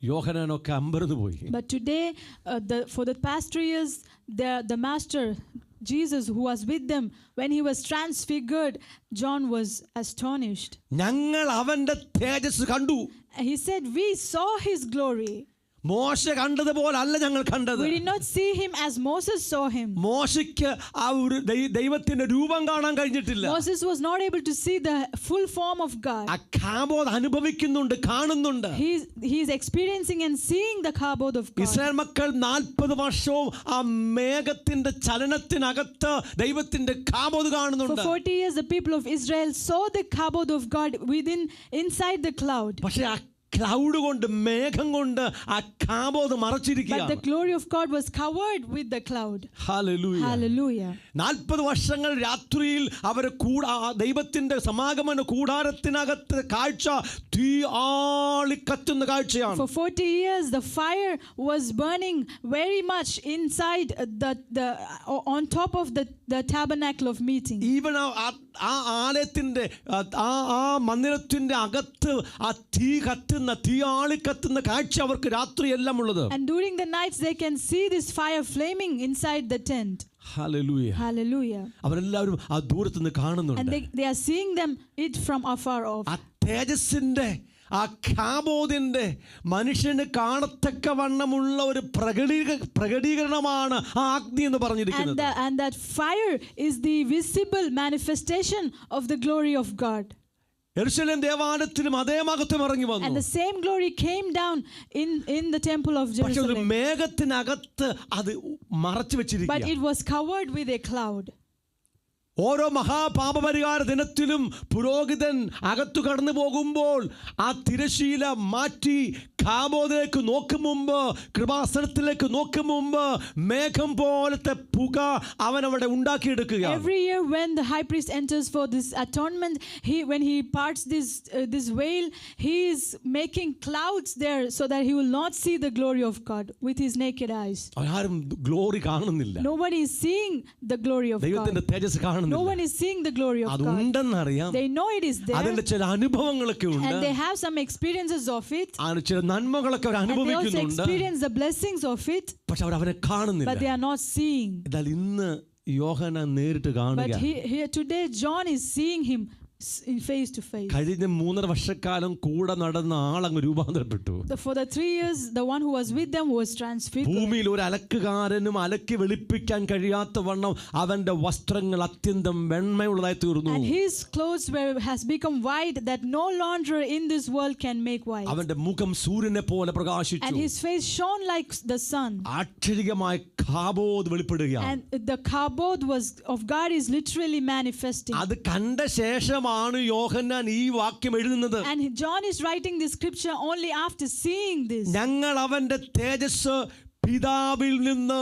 യോഹന്നാനൊക്കെ അമ്പരന്ന് പോയി. But today, for the past 3 years, the master Jesus, who was with them, when he was transfigured, John was astonished. ഞങ്ങൾ അവന്റെ തേജസ് കണ്ടു. He said, we saw his glory. മോശ കണ്ടതുപോലല്ല ഞങ്ങൾ കണ്ടത്. We did not see him as Moses saw him. മോശയ്ക്ക് ആ ഒരു ദൈവത്തിന്റെ രൂപം കാണാൻ കഴിഞ്ഞിട്ടില്ല. Moses was not able to see the full form of God. ആ കാബോദ് അനുഭവിക്കുന്നുണ്ട്, കാണുന്നുണ്ട്. He is experiencing and seeing the kabod of God. Israel മക്കൾ 40 വർഷവും ആ മേഘത്തിന്റെ ചലനത്തിനകത്ത് ദൈവത്തിന്റെ കാബോദ് കാണുന്നുണ്ട്. For 40 years the people of Israel saw the kabod of God inside the cloud. പക്ഷേ ആ ക്ലൗഡ് കൊണ്ട്, മേഘം കൊണ്ട് ആ കാബോദ് മറച്ചിരിക്കുകയാണ്. But the glory of God was covered with the cloud. Hallelujah. Hallelujah. 40 വർഷങ്ങൾ രാത്രിയിൽ അവർ ദൈവത്തിന്റെ സമാഗമന കൂടാരത്തിനകത്ത് കാഴ്ച തീ ആളിക്കത്തുന്ന കാഴ്ചയാണ്. For 40 years the fire was burning very much inside the on top of the tabernacle of meeting. Even ആ ആലയത്തിന്റെ ആ മന്ദിരത്തിന്റെ അകത്ത് ആ തീ കത്തുന്ന, തീ ആളിക്കത്തുന്ന കാഴ്ച അവർക്ക് രാത്രിയെല്ലാം ഉള്ളത്. And during the nights they can see this fire flaming inside the tent. Hallelujah. Hallelujah. അവരെല്ലാവരും ആ ദൂരത്ത് നിന്ന് കാണുന്നുണ്ട്. And they are seeing it from afar off. ആ തേജസ്സിന്റെ, ആ കാബോദിന്റെ മനുഷ്യന് കാണത്തക്ക വണ്ണമുള്ള ഒരു പ്രകടീകരണമാണ് ആ അഗ്നി എന്ന് പറഞ്ഞിരിക്കുന്നത്. And that fire is the visible manifestation of the glory of God. യെരൂശലേം ദേവാലയത്തിലും അതേ മഹത്വം ഇറങ്ങി വന്നു. And the same glory came down in the temple of പക്ഷേ ഒരു Jerusalem. മേഘത്തിനകത്ത് അത് മറച്ചു വെച്ചിരിക്കുക. But it was covered with a cloud. ഓരോ മഹാപാപപരിഹാര ദിനത്തിലും പുരോഹിതൻ അകത്തു കടന്നു പോകുമ്പോൾ ആ തിരശീല മാറ്റി കാബോദിലേക്ക് നോക്കും മുമ്പ്, കൃപാസനത്തിലേക്ക് നോക്കും മുമ്പ് മേഘം പോലത്തെ പുക അവൻ അവിടെ ഉണ്ടാക്കിയെടുക്കുകയാണ്. Every year when the high priest enters for this atonement, when he parts this veil, he is making clouds there so that he will not see the glory of God with his naked eyes. ആരും glory കാണുന്നില്ല. Nobody is seeing the glory of God. ദൈവത്തിന്റെ തേജസ് കാണുന്നില്ല. No one കാണുന്നില്ല. is seeing the glory of God. അതുണ്ടെന്നറിയാം. They know it is there. അതിന്റെ ചില അനുഭവങ്ങളൊക്കെ ഉണ്ട്. And they have some experiences of it. ചില നന്മകളൊക്കെ അവർ And they also അനുഭവിക്കുന്നുണ്ട്. experience the blessings of it. പക്ഷെ അവർ അവനെ കാണുന്നില്ല. But they are not seeing. എന്നാൽ ഇന്ന് യോഹന്നാൻ നേരിട്ട് But കാണുക. here today John is seeing him in face to face. കഴിഞ്ഞ 3.5 വർഷക്കാലം കൂടെ നടന്ന ആളങ്ങ് രൂപാന്തരപ്പെട്ടു. For the 3 years, the one who was with them was transfigured. ഭൂമിയിൽ ഒരു അലക്കുകാരനും അലക്കി വെളുപ്പിക്കാൻ കഴിയാത്ത വണ്ണം അവന്റെ വസ്ത്രങ്ങൾ അത്യന്തം വെണ്മയുള്ളതായി തീർന്നു. And his clothes has become white that no launderer in this world can make white. അവന്റെ മുഖം സൂര്യനെ പോലെ പ്രകാശിച്ചു. And his face shone like the sun. ആശ്ചര്യമായ കാബോദ് വെളിപ്പെടുകയാണ്. And the kabod of God is literally manifesting. അത് കണ്ട ശേഷമാണ് യോഹന്നാൻ ഈ വാക്യം എഴുതുന്നത്. And John is writing this scripture only after seeing this. ഞങ്ങൾ അവന്റെ തേജസ് പിതാവിൽ നിന്ന്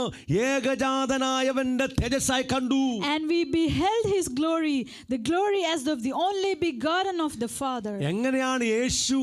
ഏകജാതനായവന്റെ തേജസ്സായി കണ്ടു. And we beheld his glory, the glory as of the only begotten of the Father. എങ്ങനെയാണ് യേശു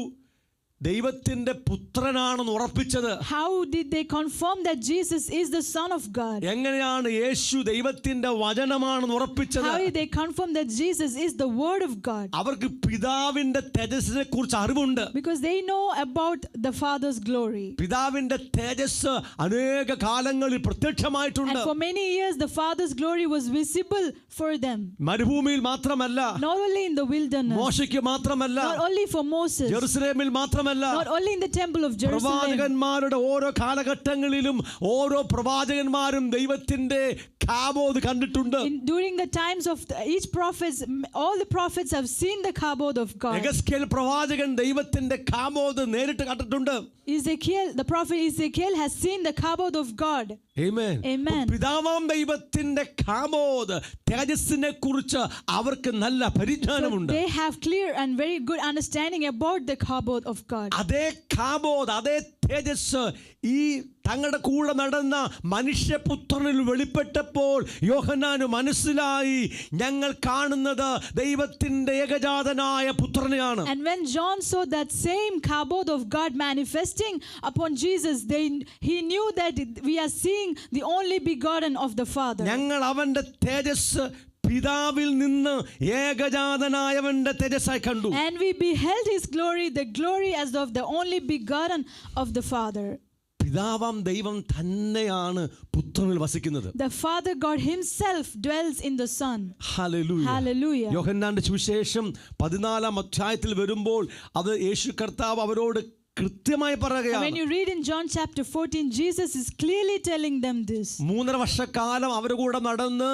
ദൈവത്തിന്റെ പുത്രനാണെന്ന് ഉറപ്പിച്ചത്? How did they confirm that Jesus is the Son of God? എങ്ങനെയാണ് യേശു ദൈവത്തിന്റെ വചനമാണെന്ന് ഉറപ്പിച്ചത്? How did they confirm that Jesus is the Word of God? അവർക്ക് പിതാവിന്റെ തേജസ്സിനെ കുറിച്ച് അറിവുണ്ട്. Because they know about the Father's glory. പിതാവിന്റെ തേജസ് അനേക കാലങ്ങളിൽ പ്രത്യക്ഷമായിട്ടുണ്ട്. And for many years the Father's glory was visible for them. മരുഭൂമിയിൽ മാത്രമല്ല, Not only in the wilderness, മോശയ്ക്ക് മാത്രമല്ല, not only for Moses, ജെറുസലേമിൽ മാത്രമല്ല, not only in the temple of Jerusalem. പ്രവാചകന്മാരുടെ ഓരോ കാലഘട്ടങ്ങളിലും ഓരോ പ്രവാചകന്മാരും ദൈവത്തിന്റെ കാബോദ് കണ്ടിട്ടുണ്ട്. During the times of each prophets, all the prophets have seen the kabod of God. എഗസ്കേൽ പ്രവാചകൻ ദൈവത്തിന്റെ കാബോദ് നേരിട്ട് കണ്ടിട്ടുണ്ട്. The prophet Ezekiel has seen the kabod of God. Amen. Amen. പിതാവാം ദൈവത്തിന്റെ കാബോദ് തേജസ്സിനെ കുറിച്ച് അവർക്ക് നല്ല പരിജ്ഞാനമുണ്ട്. They have clear and very good understanding about the kabod of God. അതേ കാബോദ്, അതേ തേജസ് ഈ തങ്ങളുടെ കൂടെ നടന്ന മനുഷ്യപുത്രനിൽ വെളിപ്പെട്ടപ്പോൾ യോഹന്നാന് മനസ്സിലായി, ഞങ്ങൾ കാണുന്നത് ദൈവത്തിന്റെ ഏകജാതനായ പുത്രനെയാണ്. And when John saw that same kabod of God manifesting upon Jesus, he knew that we are seeing the only begotten of the Father. ഞങ്ങൾ അവന്റെ തേജസ് പിതാവിൽ നിന്ന് ഏകജാതനായവന്റെ തേജസ്സായി കണ്ടു. And we beheld his glory, the glory as of the only begotten of the Father. പിതാവാം ദൈവം തന്നെയാണ് പുത്രനിൽ വസിക്കുന്നത്. The Father God himself dwells in the Son. Hallelujah. Hallelujah. യോഹന്നാന്റെ സുവിശേഷം 14 അധ്യായത്തിൽ വരുമ്പോൾ അത് യേശു കർത്താവ് അവരോട് കൃത്യമായി പറയുകയാണ്. When you read in John chapter 14, Jesus is clearly telling them this. 3.5 വർഷക്കാലം അവരുടെ കൂടെ നടന്ന്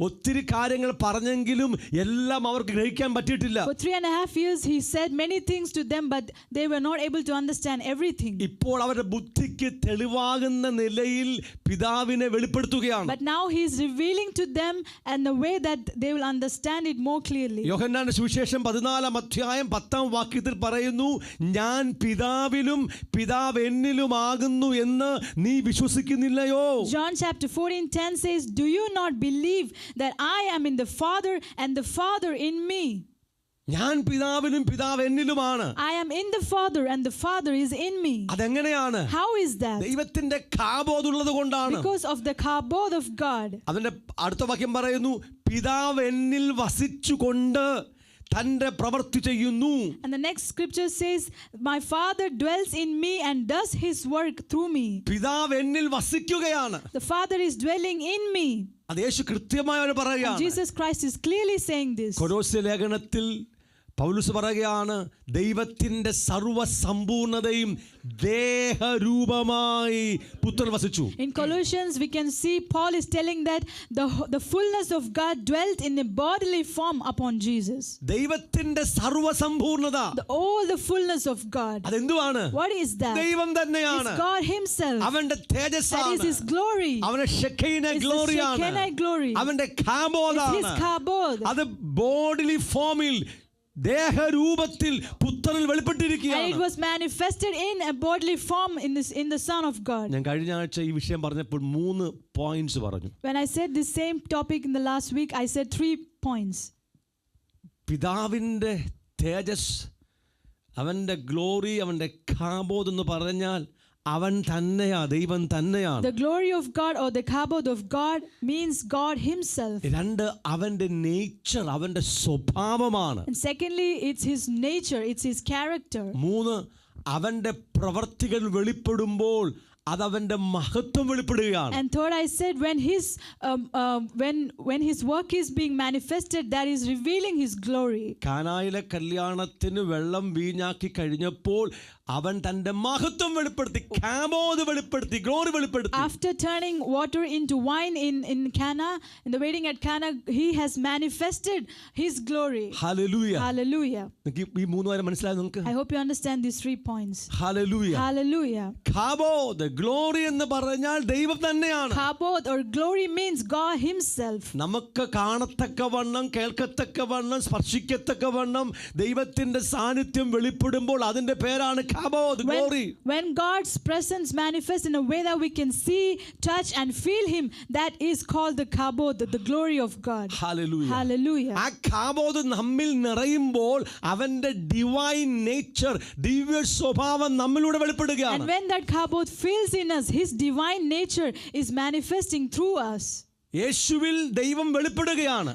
ഒത്തിരി കാര്യങ്ങൾ പറഞ്ഞെങ്കിലും എല്ലാം അവർക്ക് ഗ്രഹിക്കാൻ പറ്റിയിട്ടില്ല. For 3.5 years he said many things to them, but they were not able to understand everything. ഇപ്പോൾ അവരുടെ ബുദ്ധിക്ക് തെളിവാകുന്ന നിലയിൽ പിതാവിനെ വെളിപ്പെടുത്തുകയാണ്. But now he is revealing to them and the way that they will understand it more clearly. യോഹന്നാന്റെ സുവിശേഷം 14 അധ്യായം 10 വാക്യത്തിൽ പറയുന്നു, ഞാൻ പിതാവിലും പിതാവ് എന്നിലുമാകുന്നു എന്ന് നീ വിശ്വസിക്കുന്നില്ലയോ? John chapter 14:10 says, do you not believe that I am in the Father and the Father in me? ഞാൻ പിതാവിലും പിതാവ് എന്നിലുമാണ്. I am in the Father and the Father is in me. അതെങ്ങനെയാണ്? How is that? ദൈവത്തിന്റെ കാബോദ് ഉള്ളത് കൊണ്ടാണ്. Because of the kabod of God. അതിന്റെ അടുത്ത വാക്യം പറയുന്നു, പിതാവ് എന്നിൽ വസിച്ചുകൊണ്ട് തന്റെ പ്രവൃത്തി ചെയ്യുന്നു. And the next scripture says, my Father dwells in me and does his work through me. പിതാവ് എന്നിൽ വസിക്കുകയാണ്. The Father is dwelling in me. അത് യേശു കൃത്യമായി പറയുകയാണ്. Jesus Christ is clearly saying this. കൊലോസ്യ ലേഖനത്തിൽ പൗലോസ് പറയുകയാണ്, ദൈവത്തിന്റെ സർവ്വസമ്പൂർണതയും ദേഹരൂപമായി പുത്രൻ വസിച്ചു. In Colossians we can see Paul is telling that the fullness of God dwelt in a bodily form upon Jesus. ദൈവത്തിന്റെ സർവ്വസമ്പൂർണത, All the fullness of God. അതെന്തുവാണ്? What is that? ദൈവം തന്നെയാണ്. It's God himself. അവന്റെ That തേജസ്സാണ്. is his glory. അവന്റെ Shekina It's the ഗ്ലോറിയാണ്. Shekinah glory. അവന്റെ It's his കാബോദാണ്. kabod. അത് bodily ഫോമിൽ ദേഹരൂപത്തിൽ പുത്രനിൽ And it വെളിപ്പെട്ടിരിക്കുകയാണ്. was manifested in a bodily form in the Son of God. ഞാൻ കഴിഞ്ഞ ആഴ്ച ഈ വിഷയം പറഞ്ഞപ്പോൾ 3 പോയിന്റ്സ് പറഞ്ഞു. When I said this same topic in the last week, I said 3 points. പിതാവിൻ്റെ തേജസ്, അവൻ്റെ ഗ്ലോറി, അവൻ്റെ കാബോദ് എന്ന് പറഞ്ഞാൽ അവൻ തന്നെയാ, ദൈവം തന്നെയാണ്. The glory of God or the kabod of God means God himself. രണ്ട്, അവന്റെ നേച്ചർ, അവന്റെ സ്വഭാവമാണ്. And secondly, it's his nature, it's his character. മൂന്ന്, അവന്റെ പ്രവർത്തികൾ വെളിപ്പെടുമ്പോൾ അതവന്റെ മഹത്വം വെളിപ്പെടുകയാണ്. And third, I said when his work is being manifested, that is revealing his glory. കാനായിലെ കല്യാണത്തിന് വെള്ളം വീഞ്ഞാക്കി കഴിഞ്ഞപ്പോൾ അവൻ തന്റെ മഹത്വം വെളിപ്പെടുത്തി, കാബോദ് വെളിപ്പെടുത്തി, ഗ്ലോറി വെളിപ്പെടുത്തി. After turning water into wine in Cana, in the wedding at Cana, he has manifested his glory. Hallelujah. Hallelujah. ഈ മൂന്ന് കാര്യം മനസ്സിലായോ നിങ്ങൾക്ക്? I hope you understand these 3 points. Hallelujah. Hallelujah. കാബോദ്, glory എന്ന് പറഞ്ഞാൽ ദൈവം തന്നെയാണ്. Kabod or glory means God himself. നമുക്ക് കാണത്തക്കവണ്ണം, കേൾക്കത്തക്കവണ്ണം, സ്പർശിക്കത്തക്കവണ്ണം ദൈവത്തിന്റെ സാന്നിധ്യം വെളിപ്പെടുമ്പോൾ അതിന്റെ പേരാണ് kabod, glory. When God's presence manifests in a way that we can see, touch and feel him, that is called the kabod, the glory of God. Hallelujah. Hallelujah. ആ kabod നമ്മിൽ നിറയുമ്പോൾ അവന്റെ divine nature, ദിവ്യ സ്വഭാവം നമ്മിലൂടെ വെളിപ്പെടുകയാണ്. And when that kabod fills in us, his divine nature is manifesting through us. യേശുവിൽ ദൈവം വെളിപ്പെടുകയാണ്.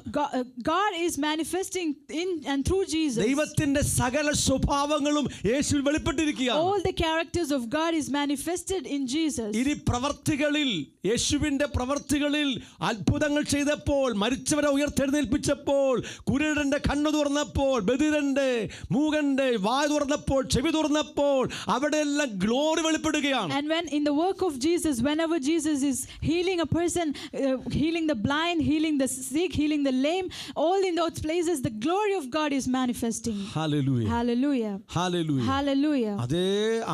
God is manifesting in and through Jesus. ദൈവത്തിന്റെ സകല സ്വഭാവങ്ങളും യേശുവിൽ വെളിപ്പെട്ടിരിക്കുകയാണ്. All the characters of God is manifested in Jesus. ഇനി പ്രവർത്തികളിൽ, യേശുവിന്റെ പ്രവർത്തികളിൽ അത്ഭുതങ്ങൾ ചെയ്തപ്പോൾ, മരിച്ചവരെ ഉയർത്തെഴുന്നേൽപ്പിച്ചപ്പോൾ, കുരുടന്റെ കണ്ണു തുറന്നപ്പോൾ, ബധിരന്റെ, മൂകന്റെ വായ തുറന്നപ്പോൾ, ചെവി തുറന്നപ്പോൾ, അവിടെയെല്ലാം glory വെളിപ്പെടുകയാണ്. And when in the work of Jesus, whenever Jesus is healing a person, healing the blind, healing the sick, healing the lame, all in those places the glory of God is manifesting. Hallelujah. Hallelujah. Hallelujah. Hallelujah. അതേ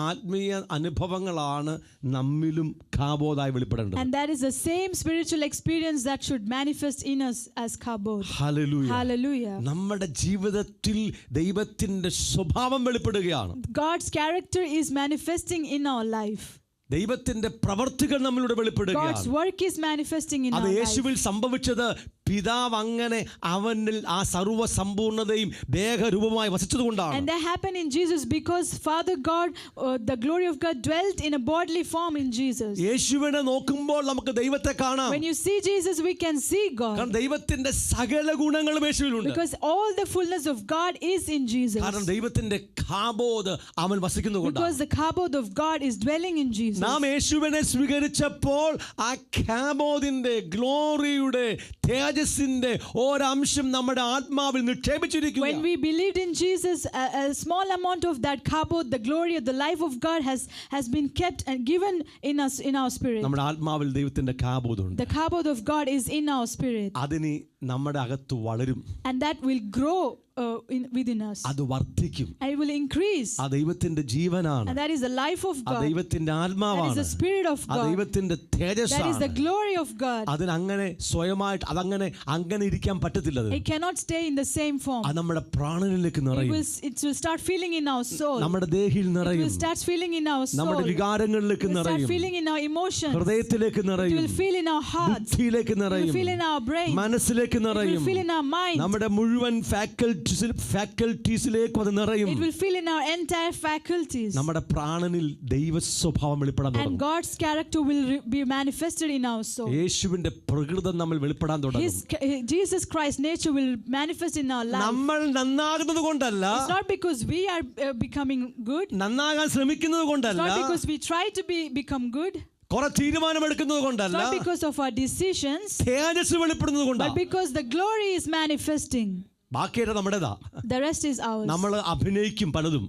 ആത്മീയ അനുഭവങ്ങളാണ് നമ്മിലും കാബോദായി വെളിപ്പെടേണ്ടത്. And that is the same spiritual experience that should manifest in us as kabod. Hallelujah. Hallelujah. നമ്മുടെ ജീവിതത്തിൽ ദൈവത്തിന്റെ സ്വഭാവം വെളിപ്പെടുകയാണ്. God's character is manifesting in our life. ദൈവത്തിന്റെ പ്രവർത്തികൾ നമ്മളിലൂടെ വെളിപ്പെടുകയാണ്. God's work is manifesting in our അത് life. യേശുവിൽ സംഭവിച്ചത് പിതാവ് അങ്ങനെ അവനിൽ ആ സർവ്വ സമ്പൂർണ്ണതയും ദേഹരൂപമായി വസിച്ചതുകൊണ്ടാണ്. And that happened in Jesus because Father God, the glory of God dwelt in a bodily form in Jesus. യേശുവിനെ നോക്കുമ്പോൾ നമുക്ക് ദൈവത്തെ കാണാം. When you see Jesus, we can see God. കാരണം ദൈവത്തിന്റെ സകല ഗുണങ്ങളും യേശുവിലുണ്ട്. Because all the fullness of God is in Jesus. കാരണം ദൈവത്തിന്റെ കാബോദ് അവൻ വസിക്കുന്നതുകൊണ്ടാണ്. Because the kabod of God is dwelling in Jesus. നാം യേശുവിനെ സ്വീകരിച്ചപ്പോൾ ആ കാബോദിന്റെ, ഗ്ലോറിയുടെ, തേജസ്സിന്റെ ഒരംശം നമ്മുടെ ആത്മാവിൽ നിക്ഷേപിച്ചിരിക്കുന്നു. When we believed in Jesus, a small amount of that kabod, the glory of the life of God has been kept and given in us, in our spirit. നമ്മുടെ ആത്മാവിൽ ദൈവത്തിന്റെ കാബോദുണ്ട്. The kabod of God is in our spirit. അതിന് നമ്മുടെ അകത്ത് വളരും. And that will grow within us. അത് വർദ്ധിക്കും. And it will increase. ആ ദൈവത്തിന്റെ ജീവനാണ്. And that is the life of ആ God. ദൈവത്തിന്റെ ആത്മാവാണ്. That is the spirit of ആ God. ദൈവത്തിന്റെ തേജസ്സാണ്. That is the glory of God. അതിന് അങ്ങനെ സ്വയമായിട്ട് അങ്ങനെ ഇരിക്കാൻ പറ്റത്തില്ല. It cannot stay in the same form. അത് നമ്മുടെ പ്രാണനിലേക്ക് നിറയും. It will start feeling in our soul. നമ്മുടെ ദേഹിൽ It നിറയും. will start feeling in our soul. നമ്മുടെ വികാരങ്ങളിലേക്ക് It will start നിറയും. feeling in our emotions. ഹൃദയത്തിലേക്ക് It നിറയും. will feel in our hearts. ബുദ്ധിയിലേക്ക് It will നിറയും. feel in our brain. മനസ്സിലേക്ക് It will നിറയും. feel in our mind. നമ്മുടെ മുഴുവൻ ഫാക്കൽറ്റീസിലേക്ക് അത് നിറയും. It will feel in our entire faculties. നമ്മുടെ പ്രാണനിൽ ദൈവ സ്വഭാവം വെളിപ്പെടാൻ And തുടങ്ങും. God's character will be manifested in our soul. യേശുവിന്റെ പ്രകൃതം നമ്മൾ വെളിപ്പെടാൻ തുടങ്ങും. Jesus Christ's nature will manifest in our life. നമ്മൾ നന്നാകുന്നത് കൊണ്ടല്ല, It's not because we are becoming good. നന്നാകാൻ ശ്രമിക്കുന്നത് It's കൊണ്ടല്ല, not because we try to become good. കുറെ തീരുമാനമെടുക്കുന്നത് It's കൊണ്ടല്ല, not because of our decisions. തേജസ് വെളിപ്പെടുന്നത് But കൊണ്ടാണ്. because the glory is manifesting. ബാക്കിയുടെ നമ്മുടേതാ. The rest is ours. നമ്മൾ അഭിനയിക്കും പലതും.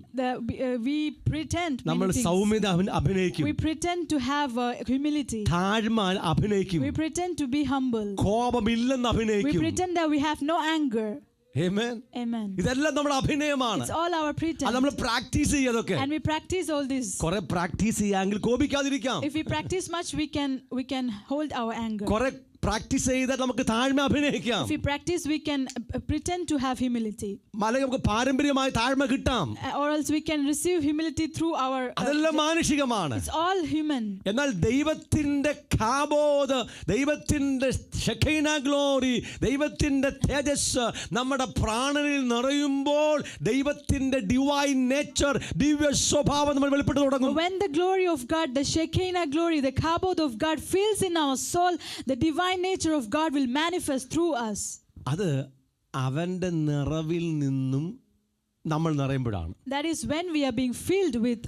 We pretend നമ്മൾ many things. സൗമ്യത അഭിനയിക്കും. We pretend to have humility. താഴ്മ അഭിനയിക്കും. We pretend to be humble. കോപമില്ലെന്ന് We അഭിനയിക്കും. pretend that we have no anger. Amen. Amen. ഇതെല്ലാം നമ്മുടെ അഭിനയമാണ്. It's all our അത് pretense. നമ്മൾ പ്രാക്ടീസ് ചെയ്യാതൊക്കെ. And we practice all this. കുറെ പ്രാക്ടീസ് ചെയ്യാമെങ്കിൽ കോപിക്കാതിരിക്കാം. If we practice much, we can hold our anger. കുറെ പ്രാക്ടീസ് ചെയ്താൽ നമുക്ക് താഴ്മ അഭിനയിക്കാം. If we practice, we can pretend to have humility. അല്ലെങ്കിൽ നമുക്ക് പാരമ്പര്യമായി താഴ്മ കിട്ടാം. Or else we can receive humility through our... അതെല്ലാം മാനുഷികമാണ്. It's all human. എന്നാൽ ദൈവത്തിൻ്റെ കാബോധ്, ദൈവത്തിൻ്റെ ഷെഖീന ഗ്ലോറി, ദൈവത്തിൻ്റെ തേജസ് നമ്മുടെ പ്രാണനിൽ നിറയുമ്പോൾ ദൈവത്തിൻ്റെ ഡിവൈൻ നേച്ചർ, ദിവ്യ സ്വഭാവം നമ്മൾ വെളിപ്പെട്ടു തുടങ്ങും. When the glory of God, the Shekinah glory, the kabod of God fills in our soul, the divine nature of God will manifest through us. അത് അവൻ്റെ നിറവിൽ നിന്നും നമ്മൾ നിറയുമ്പോഴാണ്. That is when we are being filled with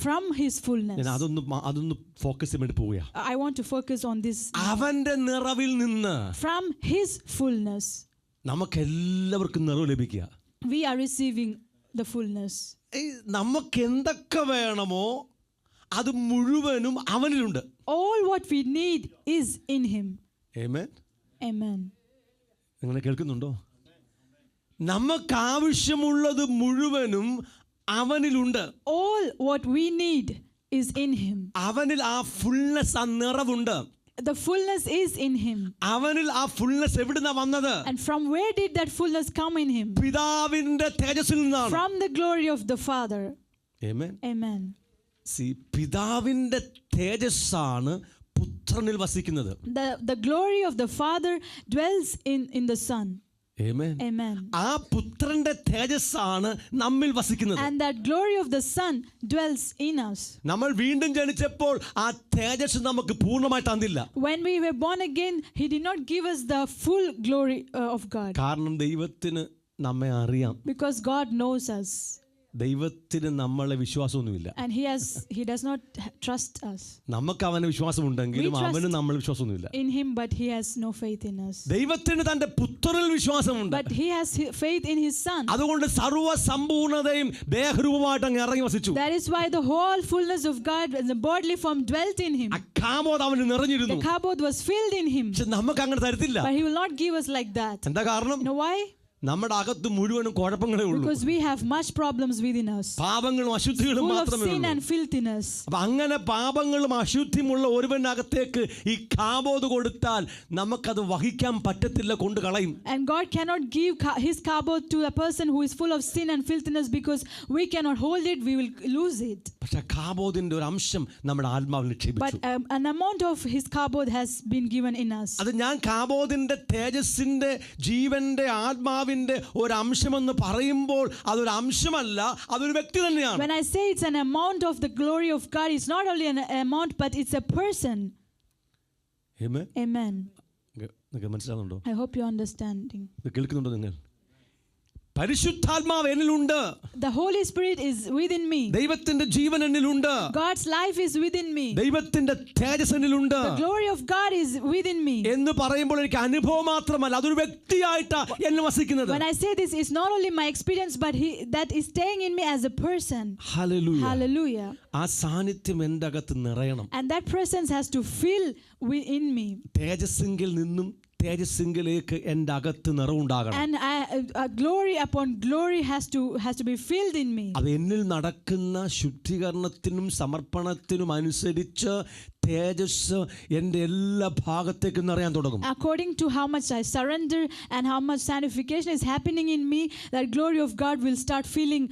from his fullness. ഞാൻ അതൊന്ന് focus ചെയ്യാൻ വേണ്ടി പോവുകയാണ്. I want to focus on this. അവൻ്റെ നിറവിൽ നിന്ന് From his fullness നമുക്ക് എല്ലാവർക്കും നിറവ് ലഭിക്കുക. we are receiving the fullness. നമുക്ക് എന്തൊക്കെ വേണമോ അത് മുഴുവനും അവനിലുണ്ട്. All what we need is in him. Amen. Amen. നിങ്ങൾ കേൾക്കുന്നുണ്ടോ? നമുക്ക് ആവശ്യമുള്ളത് മുഴുവനും അവനിലുണ്ട്. All what we need is in him. അവനിൽ ആ ഫുൾനെസ്, ആ നിറവുണ്ട്. The fullness is in him. അവനിൽ ആ ഫുൾനെസ് എവിടുന്നാ വന്നത്? And from where did that fullness come in him? പിതാവിന്റെ തേജസ്സിൽ നിന്നാണ്. From the glory of the Father. Amen. Amen. പിതാവിന്റെ തേജസ്സാണ് പുത്രനിൽ വസിക്കുന്നത്. The glory of the Father dwells in the Son. Amen. Amen. ആ പുത്രന്റെ തേജസ്സാണ് നമ്മിൽ വസിക്കുന്നത്. And that glory of the Son dwells in us. നമ്മൾ വീണ്ടും ജനിച്ചപ്പോൾ ആ തേജസ് നമുക്ക് പൂർണ്ണമായി തന്നില്ല. When we were born again, he did not give us the full glory of God. കാരണം ദൈവത്തിന് നമ്മെ അറിയാം. Because God knows us. ദൈവത്തിന് നമ്മളെ വിശ്വാസമൊന്നുമില്ല. And he does not trust us. നമുക്ക് അവന് വിശ്വാസമുണ്ടെങ്കിലും അവന് നമ്മൾ വിശ്വാസമൊന്നുമില്ല. In him, but he has no faith in us. ദൈവത്തിന് തന്റെ പുത്രനിൽ വിശ്വാസമുണ്ട്. But he has faith in his Son. അതുകൊണ്ട് സർവ്വ സമ്പൂർണ്ണതയും ദേഹരൂപമായിട്ട് അങ്ങ് ഇറങ്ങി വസിച്ചു. That is why the whole fullness of God and the bodily form dwelt in him. ആ കാബോധ് അവന് നിറഞ്ഞിരുന്നു. The kabod was filled in him. പക്ഷെ നമുക്ക് അങ്ങനെ തരത്തില്ല. But he will not give us like that. എന്താ കാരണം? You know why? നമ്മുടെ അകത്ത് മുഴുവനും കുഴപ്പങ്ങളേ ഉള്ളൂ. Because we have much problems within us. പാപങ്ങളും അശുദ്ധികളും Full of മാത്രമേ sin ഉള്ളൂ. and filthiness. അപ്പൊ അങ്ങനെ പാപങ്ങളും അശുദ്ധിയുമുള്ള ഒരുവനകത്തേക്ക് ഈ കാബോധ് കൊടുത്താൽ നമുക്കത് വഹിക്കാൻ പറ്റത്തില്ല, കൊണ്ട് കളയും. And God cannot give his kabod to a person who is full of sin and filthiness, because we cannot hold it, we will lose it. പക്ഷെ കാബോധിന്റെ ഒരു അംശം നമ്മുടെ ആത്മാവിൽ നിക്ഷേപിച്ചു. But an amount of his kabod has been given in us. അത് ഞാൻ കാബോധിന്റെ തേജസ്സിന്റെ ജീവന്റെ ആത്മാവിന്റെ ഒരു അംശമെന്ന് പറയുമ്പോൾ അതൊരു അംശമല്ല, അതൊരു വ്യക്തി തന്നെയാണ്. When I say it's an amount of the glory of God, it's not only an amount, but it's a person. Amen. Amen. നിങ്ങൾക്ക് മനസ്സിലാവുന്നുണ്ടോ? I hope you're understanding. കേൾക്കുന്നുണ്ടോ നിങ്ങൾ? പരിശുദ്ധാത്മാവ് എന്നിലുണ്ട്. The Holy Spirit is within me. ദൈവത്തിന്റെ ജീവൻ എന്നിലുണ്ട്. God's life is within me. ദൈവത്തിന്റെ തേജസ് എന്നിലുണ്ട്. The glory of God is within me. എന്ന് പറയുമ്പോൾ എനിക്ക് അനുഭവം മാത്രമല്ല, അതൊരു വ്യക്തിയായിട്ടാ എന്നെ വസിക്കുന്നത്. When I say this, it's not only my experience, but that is staying in me as a person. Hallelujah. Hallelujah. ആ സാന്നിധ്യം എൻ്റെ അകത്ത് നിറയണം. And that presence has to fill within me. തേജസ്സിങ്കിൽ നിന്നും തേജസ്സിങ്കിലേക്ക് എൻ്റെ അകത്ത് നിറവുണ്ടാകണം. And glory upon glory has to be filled in me. അത് എന്നിൽ നടക്കുന്ന ശുദ്ധീകരണത്തിനും സമർപ്പണത്തിനും അനുസരിച്ച് തേജസ് എൻ്റെ എല്ലാ ഭാഗത്തേക്കും നിറയാൻ തുടങ്ങും. According to how much I surrender and how much sanctification is happening in me, that glory of God will start filling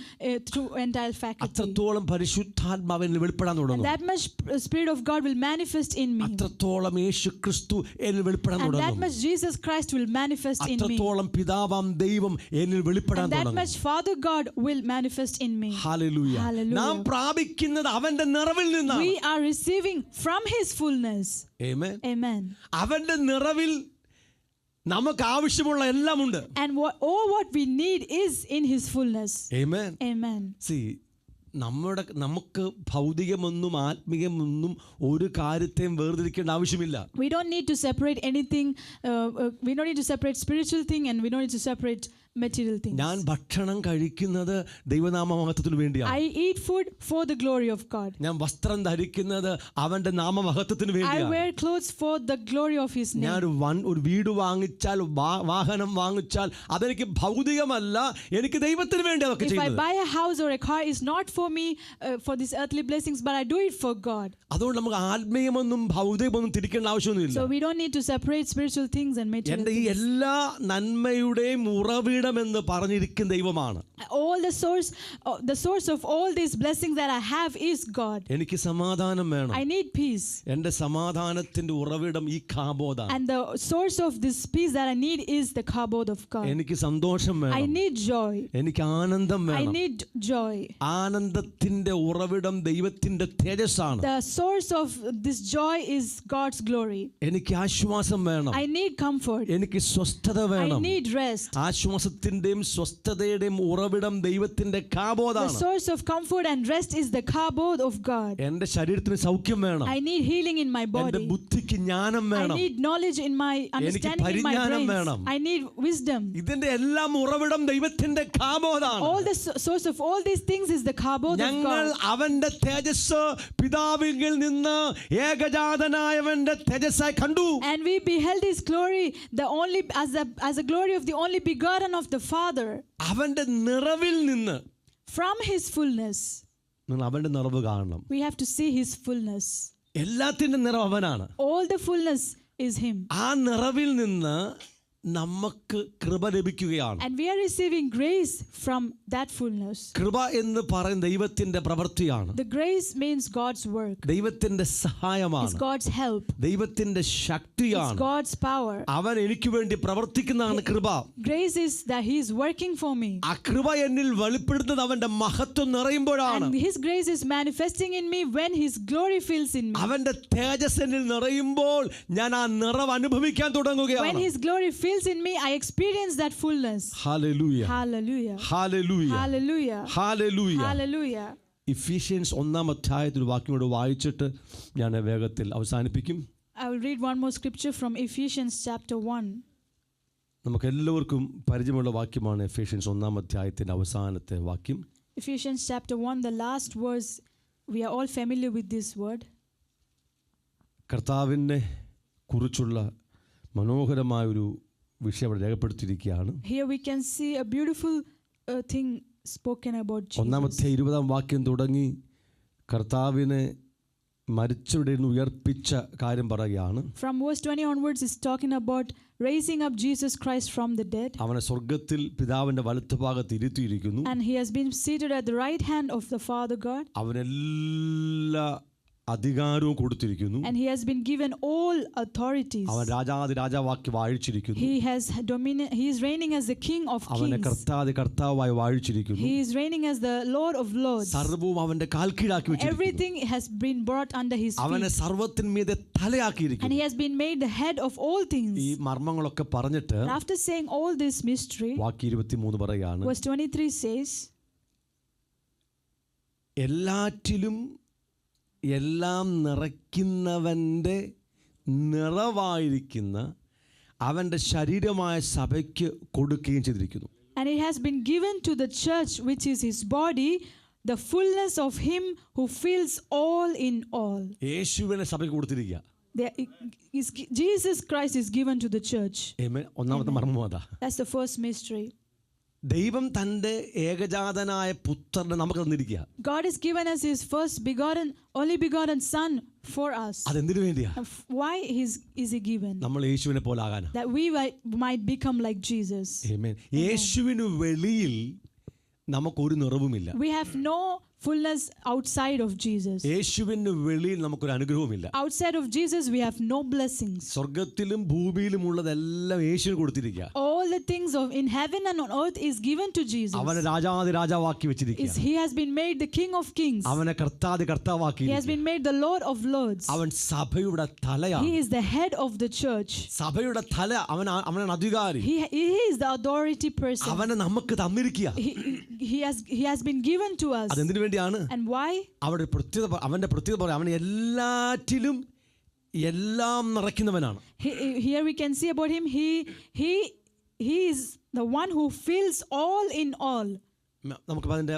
through entire faculty. അത്രത്തോളം പരിശുദ്ധാത്മാവിൽ വെളിപ്പെടാൻ തുടങ്ങും. And that much Spirit of God will manifest in me. അത്രത്തോളം യേശുക്രിസ്തു എന്നിൽ വെളിപ്പെടാൻ And തുടങ്ങും. that much Jesus Christ will manifest in me. അത്രത്തോളം പിതാവാം ദൈവം എന്നിൽ വെളിപ്പെടാൻ And that തുടങ്ങും. much Father God will manifest in me. Hallelujah. Hallelujah. നാം പ്രാപിക്കുന്നത് അവന്റെ നിറവിൽ നിന്നാണ്. We are receiving from his fullness. Amen. Amen. അവന്റെ നിറവിൽ നമുക്ക് ആവശ്യമുള്ള എല്ലാം ഉണ്ട്. And all what we need is in his fullness. Amen. Amen. See, നമുക്ക് ഭൗതികമൊന്നും ആത്മീയമൊന്നും ഒരു കാര്യത്തെയും വേർതിരിക്കേണ്ട ആവശ്യമില്ല. We don't need to separate anything. We don't need to separate spiritual thing, and we don't need to separate material things. ഞാൻ ഭക്ഷണം കഴിക്കുന്നത് ദൈവനാമ മഹത്വത്തിന് വേണ്ടിയാണ്. I eat food for the glory of God. ഞാൻ വസ്ത്രം ധരിക്കുന്നത് അവന്റെ നാമമഹത്വത്തിന് I വേണ്ടിയാണ്. wear clothes for the glory of His ഞാൻ name. ഒരു വീട് വാങ്ങിച്ചാൽ വാഹനം വാങ്ങിച്ചാൽ അതെനിക്ക് ഭൗതികമല്ല, എനിക്ക് ദൈവത്തിന് വേണ്ടി അതൊക്കെ If I ചെയ്യുന്നത്. buy a house or a car, it's not for me, for these earthly blessings, but I do it for God. അതുകൊണ്ട് നമുക്ക് ആത്മീയമൊന്നും ഭൗതികമൊന്നും തിരിക്കേണ്ട ആവശ്യമൊന്നുമില്ല. So we don't need to separate spiritual things and material എൻ്റെ ഈ things. എല്ലാ നന്മയുടെയും ഉറവിടമെന്ന് പറഞ്ഞിരിക്കുന്ന ദൈവമാണ്. All the source of all these blessings that I have is God. എനിക്ക് സമാധാനം വേണം. I need peace. എൻ്റെ സമാധാനത്തിന്റെ ഉറവിടം ഈ കാബോദാണ്. And the source of this peace that I need is the kabod of God. എനിക്ക് സന്തോഷം I വേണം. need joy. എനിക്ക് ആനന്ദം I വേണം. need joy. ആനന്ദത്തിന്റെ ഉറവിടം ദൈവത്തിന്റെ തേജസ്സാണ്. The source of this joy is God's glory. എനിക്ക് ആശ്വാസം വേണം. I need comfort. എനിക്ക് സ്വസ്ഥത I വേണം. need rest. ആശ്വാസത്തിന്റെയും സ്വസ്ഥതയുടെയും ഉറവിടം ദൈവത്തിന്റെ The കാബോദാണ്. source of comfort and rest is the kabod of God. എന്റെ ശരീരത്തിന് സൗഖ്യം വേണം. I need healing in my എന്റെ body. ബുദ്ധിക്ക് ജ്ഞാനം I വേണം. need knowledge in my understanding in my പരിജ്ഞാനം brains. വേണം. I need wisdom. ഇതിന്റെ എല്ലാം ഉറവിടം ദൈവത്തിന്റെ കാബോദാണ്. All the source of all these things is the kabod of ഞങ്ങൾ God. അവന്റെ തേജസ് പിതാവിൽ നിന്ന് ഏകജാതനായവന്റെ തേജസ്സായി കണ്ടു. And we beheld His glory, as the glory of the only begotten of the Father. അവന്റെ നിറവിൽ നിന്ന് From His fullness, നിങ്ങൾ അവന്റെ നിറവ് കാണണം. we have to see His fullness. എല്ലാത്തിന്റെ നിറവ് അവനാണ്. All the fullness is Him. ആ നിറവിൽ നിന്ന് നമുക്ക് കൃപ ലഭിക്കുകയാണ്. And we are receiving grace from that fullness. കൃപ എന്ന് പറയുന്ന ദൈവത്തിന്റെ പ്രവൃത്തിയാണ്. The grace means God's work. ദൈവത്തിന്റെ It's സഹായമാണ്. God's help. ദൈവത്തിന്റെ It's ശക്തിയാണ്. God's power. അവൻ എനിക്ക് വേണ്ടി പ്രവർത്തിക്കുന്നതാണ് കൃപ. Grace is that He is working for me. ആ കൃപ എന്നിൽ വെളിപ്പെടുത്തുന്നത് അവന്റെ മഹത്വം നിറയുമ്പോഴാണ്. And His grace is manifesting in me when His glory fills in me. അവന്റെ തേജസ് എന്നിൽ നിറയുമ്പോൾ ഞാൻ ആ നിറവ് അനുഭവിക്കാൻ When തുടങ്ങുകയാണ്. His glory fills in me, I experience that fullness. Hallelujah, Hallelujah. Hallelujah, Hallelujah. Hallelujah. Hallelujah. Ephesians 1-ാം അധ്യായത്തിൽ ഒരു വാക്യം കൂടെ വായിച്ചിട്ട് ഞാൻ വേഗത്തിൽ അവസാനിപ്പിക്കും. I will read one more scripture from Ephesians chapter 1. നമുക്ക് എല്ലാവർക്കും പരിചയമുള്ള വാക്യമാണ് എഫേഷ്യൻസ് 1-ാം അധ്യായത്തിന്റെ അവസാനത്തെ വാക്യം. Ephesians chapter 1, the last verse. We are all familiar with this word. കർത്താവിനെ കുറിച്ചുള്ള മനോഹരമായൊരു വിഷയം അവിടെ രേഖപ്പെടുത്തിയിരിക്കുകയാണ്. Here we can see a beautiful thing spoken about Jesus. 1-ാം അധ്യായം 20-ാം വാക്യം തുടങ്ങി കർത്താവിനെ മരിച്ചവരുടെ നിന്ന് ഉയർപ്പിച്ച കാര്യം പറയുകയാണ്. From verse 20 onwards is talking about raising up Jesus Christ from the dead. അവനെ സ്വർഗ്ഗത്തിൽ പിതാവിന്റെ വലത്തുഭാഗത്ത് ഇരുത്തിയിരിക്കുന്നു. And He has been seated at the right hand of the Father God. അവനെല്ലാ അധികാരവും കൊടുത്തിരിക്കുന്നു. And He has been given all authorities. അവൻ രാജാവാക്കി വാഴിച്ചിരിക്കുന്നു. He has dominion. He is reigning as the King of അവനെ Kings. കർത്താവായി വാഴിച്ചിരിക്കുന്നു. He is reigning as the Lord of Lords. സർവ്വവും അവന്റെ കാൽ കീഴാക്കി വെച്ചിരിക്കുന്നു. Everything has been brought under His അവനെ feet. സർവ്വത്തിന്മീതെ And തലയാക്കിയിരിക്കുന്നു. He has been made the head of all things. ഈ മർമ്മങ്ങളൊക്കെ പറഞ്ഞിട്ട് And after saying all this mystery, വാക്യം 23 പറയാണ്, verse 23 says, എല്ലാറ്റിലും എല്ലാം നിറയ്ക്കുന്നവന്റെ നിറവായിരിക്കുന്ന അവന്റെ ശരീരമായ സഭയ്ക്ക് കൊടുക്കുകയും ചെയ്തിരിക്കുന്നു. and it has been given to the church, which is His body, the fullness of Him who fills all in all. യേശുവിനെ സഭയ്ക്ക് കൊടുത്തിരിക്കുക. Jesus Christ is given to the church. ആമേൻ. ഒന്നാമത്തെ മർമ്മം അതാ. That's the first mystery. ദൈവം തന്റെ ഏകജാതനായ പുത്രനെ നമുക്ക് തന്നിരിക്കുക. God has given us His only begotten Son for us. അതെന്തിനു വേണ്ടിയാ? Why is He given? നമ്മൾ യേശുവിനെ പോലെ ആകാനാ. That we might become like Jesus. ആമേൻ. യേശുവിന് വെളിയിൽ നമുക്കൊരു നിറവുമില്ല. We have no fullness outside of Jesus. യേശുവിന് വെളിയിൽ നമുക്കൊരു അനുഗ്രഹവുമില്ല. Outside of Jesus we have no blessings. സ്വർഗ്ഗത്തിലും ഭൂമിയിലും ഉള്ളതെല്ലാം യേശുവിന് കൊടുത്തിരിക്കുക. All the things in heaven and on earth is given to Jesus. അവനെ രാജാവാക്കി വെച്ചിരിക്കുക. He has been made the King of Kings. അവനെ കർത്താവാക്കി. He has been made the Lord of Lords. അവൻ സഭയുടെ തലയാണ്. He is the head of the church. സഭയുടെ തല അവനാണ് അധികാരി. He is the authority person. അവനെ നമുക്ക് തന്നിരിക്കുക. He has been given to us. അതെന്തിനു വേണ്ടിയാണ്? And why? അവന്റെ പ്രത്യേകത പറയാം, അവൻ എല്ലാറ്റിലും എല്ലാം നിറയ്ക്കുന്നവനാണ്. Here we can see about Him. He He is the one who fills all in all. നമുക്കിപ്പോൾ അതിൻ്റെ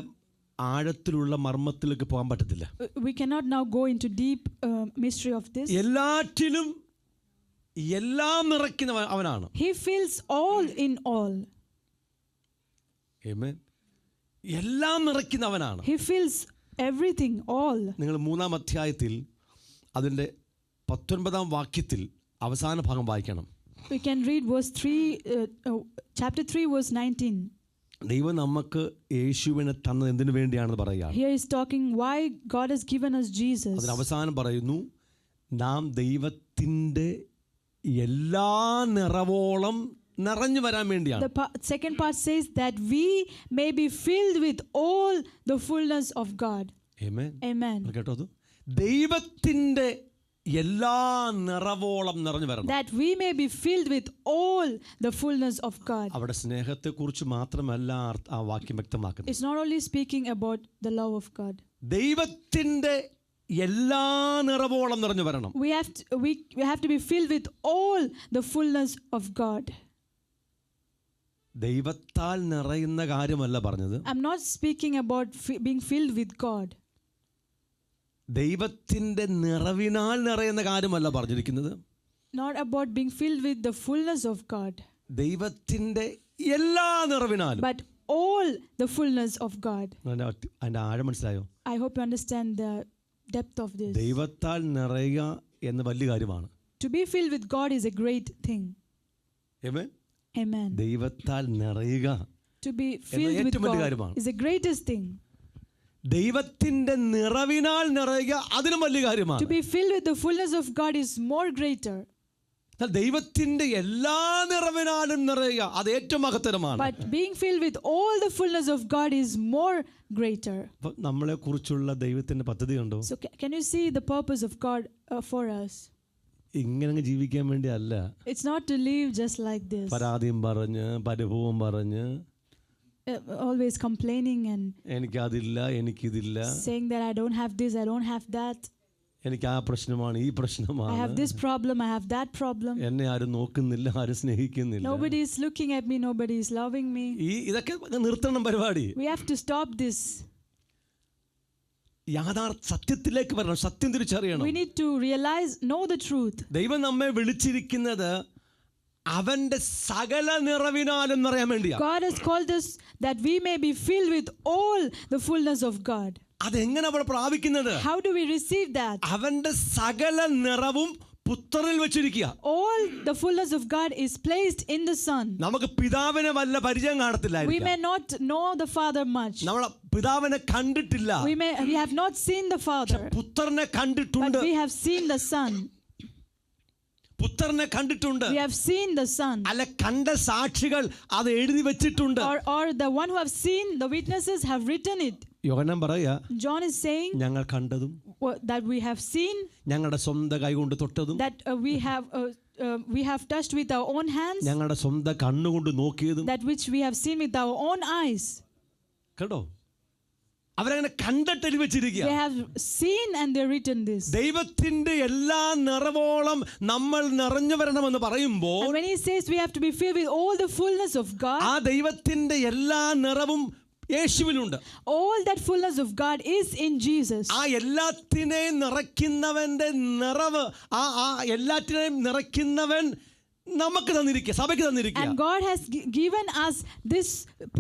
ആഴത്തിലുള്ള മർമ്മത്തിലേക്ക് പോകാൻ പറ്റത്തില്ല. We cannot now go into deep mystery of this. എല്ലാറ്റിലും എല്ലാം നിറയ്ക്കുന്ന അവനാണ്. He fills all in all. ആമേൻ. എല്ലാം നിറയ്ക്കുന്നവനാണ്. He fills everything, all. നിങ്ങൾ 3-ാം അധ്യായത്തിൽ അതിൻ്റെ 19-ാം വാക്യത്തിൽ അവസാന ഭാഗം വായിക്കണം. We can read verse 3, chapter 3, verse 19. ദൈവം നമുക്ക് യേശുവിനെ തന്നത് എന്തിനു വേണ്ടിയാണെന്ന് പറയുകയാണ്. Here is talking why God has given us Jesus. അതിന് അവസാനം പറയുന്നു, നാം ദൈവത്തിൻ്റെ എല്ലാ നിറവോളം നിറഞ്ഞു വരാൻ വേണ്ടിയാണ്. The second part says that we may be filled with all the fullness of God. Amen. Amen. കേട്ടോ, അത് ദൈവത്തിൻ്റെ എല്ലാ നിറവോളം നിറഞ്ഞു വരണം. That we may be filled with all the fullness of God. അവിടെ സ്നേഹത്തെക്കുറിച്ച് മാത്രമല്ല ആ വാക്യം വ്യക്തമാക്കുന്നത്. It's not only speaking about the love of God. ദൈവത്തിൻ്റെ എല്ലാ നിറവോളം നിറഞ്ഞു വരണം. We have to be filled with all the fullness of God. ദൈവത്താൽ നിറയുന്ന കാര്യമല്ല പറഞ്ഞത്. I'm not speaking about being filled with God. ദൈവത്തിൻ്റെ നിറവിനാൽ നിറയുന്ന കാര്യമല്ല പറഞ്ഞിരിക്കുന്നത്. Not about being filled with the fullness of God. ദൈവത്തിൻ്റെ എല്ലാ നിറവിനാലും. But all the fullness of God. അതിൻ്റെ ആഴം മനസ്സിലായോ? I hope you understand the depth of this. ദൈവത്താൽ നിറയുക എന്ന വലിയ കാര്യമാണ്. To be filled with God is a great thing. Amen. Amen. ദൈവത്താൽ നിറയുക To be filled with God is the greatest thing. ദൈവത്തിൻ്റെ നിറവിനാൽ നിറയുക അതിലും വലിയ കാര്യമാണ്. To be filled with the fullness of God is more greater. ദൈവത്തിൻ്റെ എല്ലാ നിറവിനാലും നിറയുക അത് ഏറ്റവും മഹത്തരമാണ്. But being filled with all the fullness of God is more greater. നമ്മളെ കുറിച്ചുള്ള ദൈവത്തിൻ്റെ പദ്ധതി ഉണ്ടോ? So can you see the purpose of God for us? ഇങ്ങനെ ജീവിക്കാൻ വേണ്ടി അല്ല. It's not to live just like this. പരാതിയും പറഞ്ഞ് പരിഭവം പറഞ്ഞ് always complaining and എനിക്കതില്ല എനിക്കിതില്ല, saying that I don't have this, I don't have that. എനിക്ക് ആ പ്രശ്നമാണ് ഈ പ്രശ്നമാണ്, I have this problem, I have that problem. എന്നെ ആരും നോക്കുന്നില്ല, ആരും സ്നേഹിക്കുന്നില്ല. Nobody is looking at me, nobody is loving me. ഇതൊക്കെ നിർത്തണം പരിപാടി. We have to stop this. സത്യത്തിലേക്ക് വരണം, സത്യം തിരിച്ചറിയണം. We need to realize, know the truth. ദൈവം നമ്മെ വിളിച്ചിരിക്കുന്നത് അവന്റെ സകല നിറവിനാലും നിറയാൻ വേണ്ടിയാണ്. God has called us that we may be filled with all the fullness of God. അതെങ്ങനെ അവിടെ പ്രാപിക്കുന്നത്? How do we receive that? അവന്റെ സകല നിറവും പുത്രനിൽ വെച്ചിരിക്കുക. All the fullness of God is placed in the Son. നമുക്ക് പിതാവിനെ വല്ല പരിചയം കാണത്തില്ലായിരിക്കാം. We may not know the Father much. നമ്മൾ പിതാവിനെ കണ്ടിട്ടില്ല. We have not seen the Father. പുത്രനെ കണ്ടിട്ടുണ്ട്. But we have seen the Son. പുത്രനെ കണ്ടിട്ടുണ്ട്. We have seen the Son. അല്ല, കണ്ട സാക്ഷികൾ അത് എഴുതി വെച്ചിട്ടുണ്ട്. Or the one who have seen, the witnesses have written it. യോഹന്നാൻ പറയാ, John is saying ഞങ്ങൾ കണ്ടതും that we have seen, ഞങ്ങളുടെ സ്വന്തം കൈകൊണ്ട് തൊട്ടതും, that we have touched with our own hands, ഞങ്ങളുടെ സ്വന്തം കണ്ണുകൊണ്ട് നോക്കിയതും, that which we have seen with our own eyes. കേട്ടോ, അവരങ്ങനെ കണ്ടിട്ട് എഴുതി വെച്ചിരിക്കുക. They have seen and they written this. ദൈവത്തിന്റെ എല്ലാ നിറവോളം നമ്മൾ നിറഞ്ഞു വരണമെന്ന് പറയുമ്പോൾ, And when he says we have to be filled with all the fullness of God, ആ ദൈവത്തിന്റെ എല്ലാ നിറവും യേശുവിലുണ്ട്. all that fullness of God is in Jesus. ആ എല്ലാത്തിനെയും നിറയ്ക്കുന്നവന്റെ നിറവ്, ആ എല്ലാത്തിനെയും നിറയ്ക്കുന്നവൻ നമുക്ക് തന്നിരിക്കുക, സഭയ്ക്ക് തന്നിരിക്കുക. And God has given us this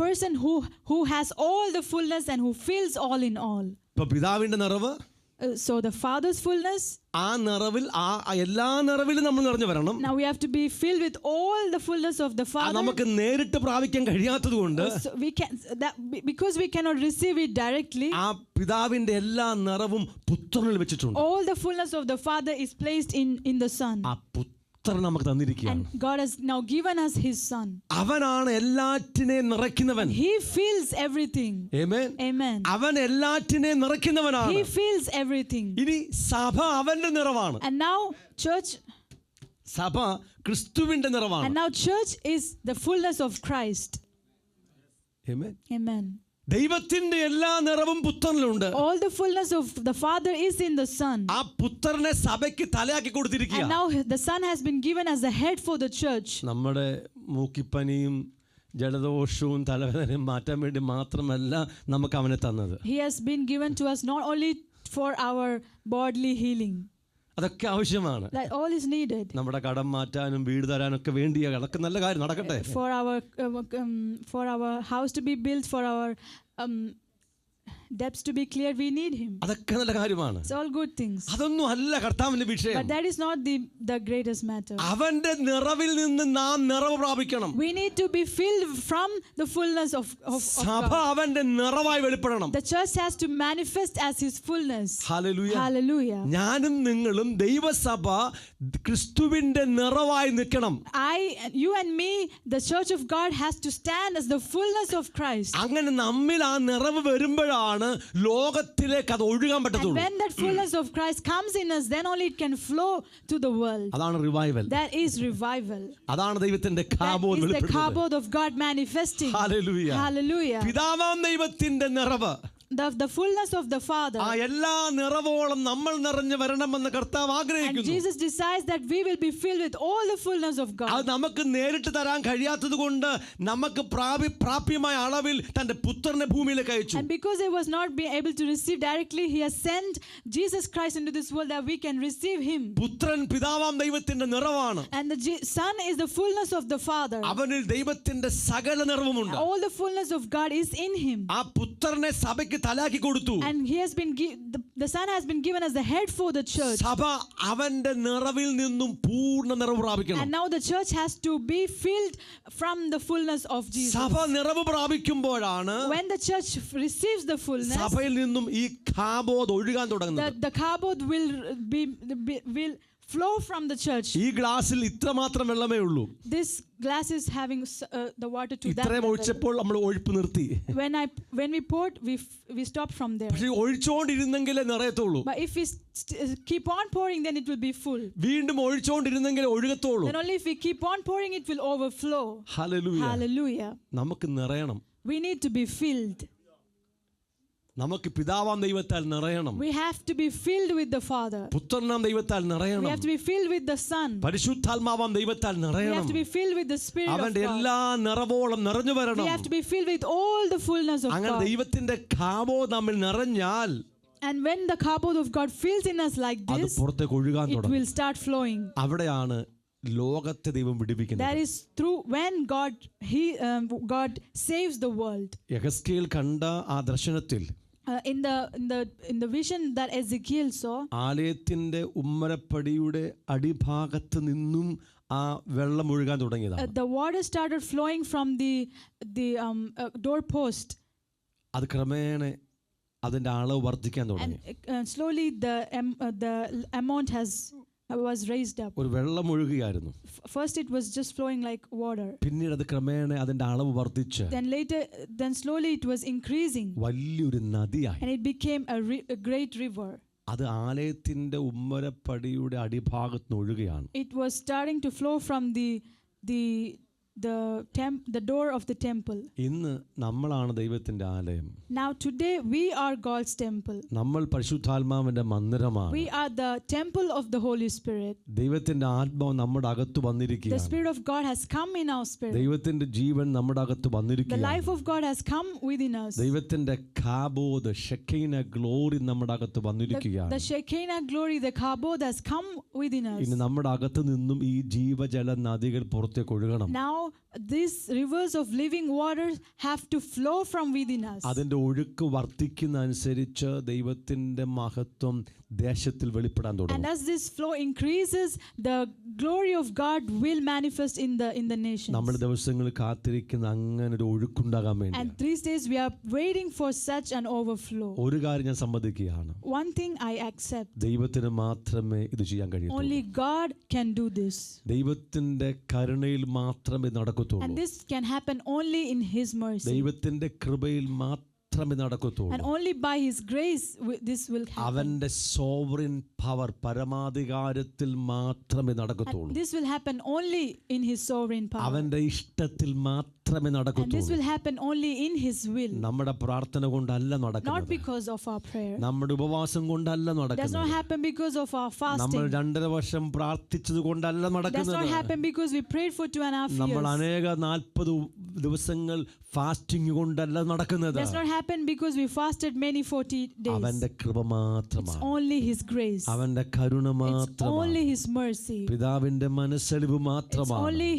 person who has all the fullness and who fills all in all. ഇപ്പൊ പിതാവിന്റെ നിറവ്, So the Father's fullness, ആ നിറവിൽ ആ എല്ലാ നിറവിലും നമ്മൾ നിറഞ്ഞു വരണം. now we have to be filled with all the fullness of the Father. നമുക്ക് നേരിട്ട് പ്രാപിക്കാൻ കഴിയാത്തതുകൊണ്ട്, So because we cannot receive it directly, ആ പിതാവിന്റെ എല്ലാ നിറവും പുത്രനിൽ വെച്ചിട്ടുണ്ട്. all the fullness of the Father is placed in the Son. ആ പുത്രൻ നമുക്ക് തന്നിരിക്കുകയാണ്. And God has now given us His Son. അവനാണ് എല്ലാറ്റിനെയും നിറയ്ക്കുന്നവൻ. He fills everything. Amen. Amen. അവൻ എല്ലാറ്റിനെയും നിറയ്ക്കുന്നവനാണ്. He fills everything. ഇനി സഭ അവന്റെ നിറവാണ്. And now church, സഭ ക്രിസ്തുവിന്റെ നിറവാണ്. and now church is the fullness of Christ. Amen. Amen. ദൈവത്തിന്റെ എല്ലാ നിറവും പുത്രനിലുണ്ട്. All the fullness of the Father is in the Son. ആ പുത്രനെ സഭയ്ക്ക് തലയാക്കി കൊടുത്തിരിക്കുക. And now the Son has been given as the head for the church. നമ്മുടെ മൂക്കിപ്പനിയും ജലദോഷവും തലവേദനയും മാറ്റാൻ വേണ്ടി മാത്രമല്ല നമുക്ക് അവനെ തന്നത്. He has been given to us not only for our bodily healing. അതൊക്കെ ആവശ്യമാണ്. That all is needed. നമ്മുടെ കടം മാറ്റാനും വീട് തരാനൊക്കെ വേണ്ടിയാ. അതൊക്കെ നല്ല കാര്യം, നടക്കട്ടെ. For our house to be built, for our debts to be cleared, we need him. അതൊക്കെ നല്ല കാര്യമാണ്. It's all good things. അതൊന്നും അല്ല കർത്താവിന്റെ വിഷയം. But that is not the greatest matter. അവന്റെ നിറവിൽ നിന്ന് നാം നിറവ് പ്രാപിക്കണം. We need to be filled from the fullness of സഭ God. അവന്റെ നിറവായി വെളിപ്പെടണം. The church has to manifest as his fullness. Hallelujah. Hallelujah. ഞാനും നിങ്ങളും ദൈവസഭ ക്രിസ്തുവിന്റെ നിറവായി നിൽക്കണം. You and me, the church of God has to stand as the fullness of Christ. അങ്ങനെ നമ്മിൽ ആ നിറവ് വരുമ്പോഴാണ് ലോകത്തിലേക്ക് അത് ഒഴുകാൻ And പറ്റത്തുള്ളൂ. when that fullness of Christ comes in us, then only it can flow to the world. അതാണ് revival. That is revival. അതാണ് ദൈവത്തിന്റെ That കാബോധ് is the വെളിപ്പെടുന്നത്. kabod of God manifesting. Hallelujah. Hallelujah. പിതാവാം ദൈവത്തിന്റെ നിറവ്, The fullness of the Father. ആ എല്ലാ നിറവോളം നമ്മൾ നിറഞ്ഞു വരണമെന്ന് കർത്താവ് And ആഗ്രഹിക്കുന്നു. Jesus decides that we will be filled with all the fullness of അത് God. നമുക്ക് നേരിട്ട് തരാൻ കഴിയാത്തത് കൊണ്ട് നമുക്ക് പ്രാപ്യമായ അളവിൽ തന്റെ പുത്രനെ ഭൂമിയിലേക്ക് അയച്ചു. And because he was not being able to receive directly, he has sent Jesus Christ into this world that we can receive him. പുത്രൻ പിതാവാം ദൈവത്തിന്റെ നിറവാണ്. And the Son is the fullness of the Father. അവനിൽ ദൈവത്തിന്റെ സകല നിറവുമുണ്ട്. All the fullness of God is in him. ആ പുത്രനെ സഭയ്ക്ക് തലാക്കി കൊടുത്തു. And he has been the Son has been given as the head for the church. സഭ അവന്റെ നിറവിൽ നിന്നും പൂർണ്ണ നിറവ് പ്രാപിക്കണം. And now the church has to be filled from the fullness of Jesus. സഭ നിറവ് പ്രാപിക്കുമ്പോഴാണ് When the church receives the fullness, സഭയിൽ നിന്നും ഈ കാബോധ് ഒഴുകാൻ തുടങ്ങുന്നത്. the kabod will flow from the church. ഈ ഗ്ലാസ്സിൽ ഇത്രമാത്രം വെള്ളമേ ഉള്ളൂ. This glass is having the water to that ഇത്രയും level. ഒഴിച്ചപ്പോൾ നമ്മൾ ഒഴിപ്പ് നിർത്തി. When we poured, we stopped from there. പക്ഷേ ഒഴിച്ചുകൊണ്ടിരുന്നെങ്കിലേ നിറയത്തുള്ളൂ. But if we keep on pouring, then it will be full. വീണ്ടും ഒഴിച്ചുകൊണ്ടിരുന്നെങ്കിലേ ഒഴുകത്തുള്ളൂ. Then only if we keep on pouring, it will overflow. Hallelujah. Hallelujah. നമുക്ക് നിറയണം. We need to be filled. നമുക്ക് പിതാവാം ദൈവത്താൽ നിറയണം. We have to be filled with the Father. പുത്രനാം ദൈവത്താൽ We നിറയണം. have to be filled with the Son. പരിശുദ്ധാത്മാവാം ദൈവത്താൽ We നിറയണം. have to be filled with the Spirit of അവന്റെ God. എല്ലാ നിറവോളം നിറഞ്ഞു We വരണം. have to be filled with all the fullness of അങ്ങനെ God. ദൈവത്തിന്റെ കാബോധ് നമ്മിൽ നിറഞ്ഞാൽ And when the kabod of God fills in us like അത് this, പുറത്തേക്ക് ഒഴുകാൻ it തുടങ്ങും. will start flowing. അവിടെയാണ് ലോകത്തെ ദൈവം That വിടുവിക്കുന്നത്. is through when God saves the world. യെഹെസ്കേൽ കണ്ട ആ ദർശനത്തിൽ In the vision that Ezekiel saw, ആലയത്തിന്റെ ഉമ്മരപ്പടിയുടെ അടിഭാഗത്ത് നിന്നും ആ വെള്ളം ഒഴുകാൻ തുടങ്ങിയതാണ്. the water started flowing from the doorpost. അത് ക്രമേണ അതിന്റെ അളവ് വർദ്ധിക്കാൻ തുടങ്ങി. And slowly the amount was raised up. ഒരു വെള്ളം ഒഴുകുകയായിരുന്നു. First it was just flowing like water. പിന്നീട് അത് ക്രമേണ അതിന്റെ അളവ് വർദ്ധിച്ച് Then slowly it was increasing. വലിയൊരു നദിയായി. And it became a great river. അത് ആലയത്തിന്റെ ഉമ്മരപ്പടിയുടെ അടിഭാഗത്ത് നിന്ന് ഒഴുകുകയാണ്. It was starting to flow from the door of the temple. ഇന്ന് നമ്മളാണ് ദൈവത്തിന്റെ ആലയം. Now today we are God's temple. നമ്മൾ പരിശുദ്ധാത്മാവിന്റെ മന്ദിരമാണ്. We are the temple of the Holy Spirit. ദൈവത്തിന്റെ ആത്മാവ് നമ്മുടെ അകത്ത് The വന്നിരിക്കുകയാണ്. Spirit of God has come in our spirit. ദൈവത്തിന്റെ ജീവൻ നമ്മുടെ അകത്ത് The വന്നിരിക്കുകയാണ്. life of God has come within us. ദൈവത്തിന്റെ കാബോധ് ഷെക്കീന ഗ്ലോറി നമ്മുടെ അകത്ത് വന്നിരിക്കുകയാണ്. The Shekinah glory, the kabod has come within us. ഇനി നമ്മുടെ അകത്ത് നിന്നും ഈ ജീവജല നദികൾ പുറത്തേക്ക് ഒഴുകണം. Now these rivers of living waters have to flow from within us. അതിന്റെ ഒഴുക്ക് വർദ്ധിക്കുന്ന അനുസരിച്ച് ദൈവത്തിന്റെ മഹത്വം ദേശത്തിൽ വെളിപ്പെടാൻ And തുടങ്ങും. as this flow increases, the glory of God will manifest in the nations. നമ്മൾ ദിവസങ്ങളിൽ കാത്തിരിക്കുന്ന അങ്ങനെ ഒരു ഒഴുക്കുണ്ടാകാൻ വേണ്ടി. And these days we are waiting for such an overflow. ഒരു കാര്യം ഞാൻ സമ്മതിക്കുകയാണ്. One thing I accept. ദൈവത്തിന് മാത്രമേ ഇത് ചെയ്യാൻ കഴിയൂ. Only God can do this. ദൈവത്തിന്റെ കരുണയിൽ മാത്രമേ നടക്കത്തുള്ളൂ. And this can happen only in His mercy. ദൈവത്തിന്റെ കൃപയിൽ മാത്രമേ നടക്കത്തുള്ളൂ. And only by His grace this will happen. അവന്റെ സോവറിൻ പവർ പരമാധികാരത്തിൽ മാത്രമേ നടക്കത്തുള്ളൂ. And this will happen only in His sovereign power. അവന്റെ ഇഷ്ടത്തിൽ മാത്രമേ മാത്രമേ And this നടക്കത്തുള്ളൂ. will happen only in His will, നമ്മുടെ പ്രാർത്ഥന കൊണ്ടല്ല not നടക്കുന്നത്, because of our prayer. നമ്മുടെ ഉപവാസം കൊണ്ടല്ല Does not നടക്കുന്നത്, happen because of our നമ്മൾ fasting. 2.5 വർഷം പ്രാർത്ഥിച്ചത് കൊണ്ടല്ല Does നടക്കുന്നത്. not happen because we prayed for 2.5 നമ്മൾ years. അനേക 40 ദിവസങ്ങൾ ഫാസ്റ്റിംഗ് കൊണ്ടല്ല നടക്കുന്നത്. Does not happen because we fasted many 40 days. അവന്റെ കൃപ It's മാത്രമാണ്, only His grace. അവന്റെ കരുണ It's മാത്രമാണ്, only His mercy. പിതാവിന്റെ മനസ്സലിവ് It's മാത്രമാണ്, only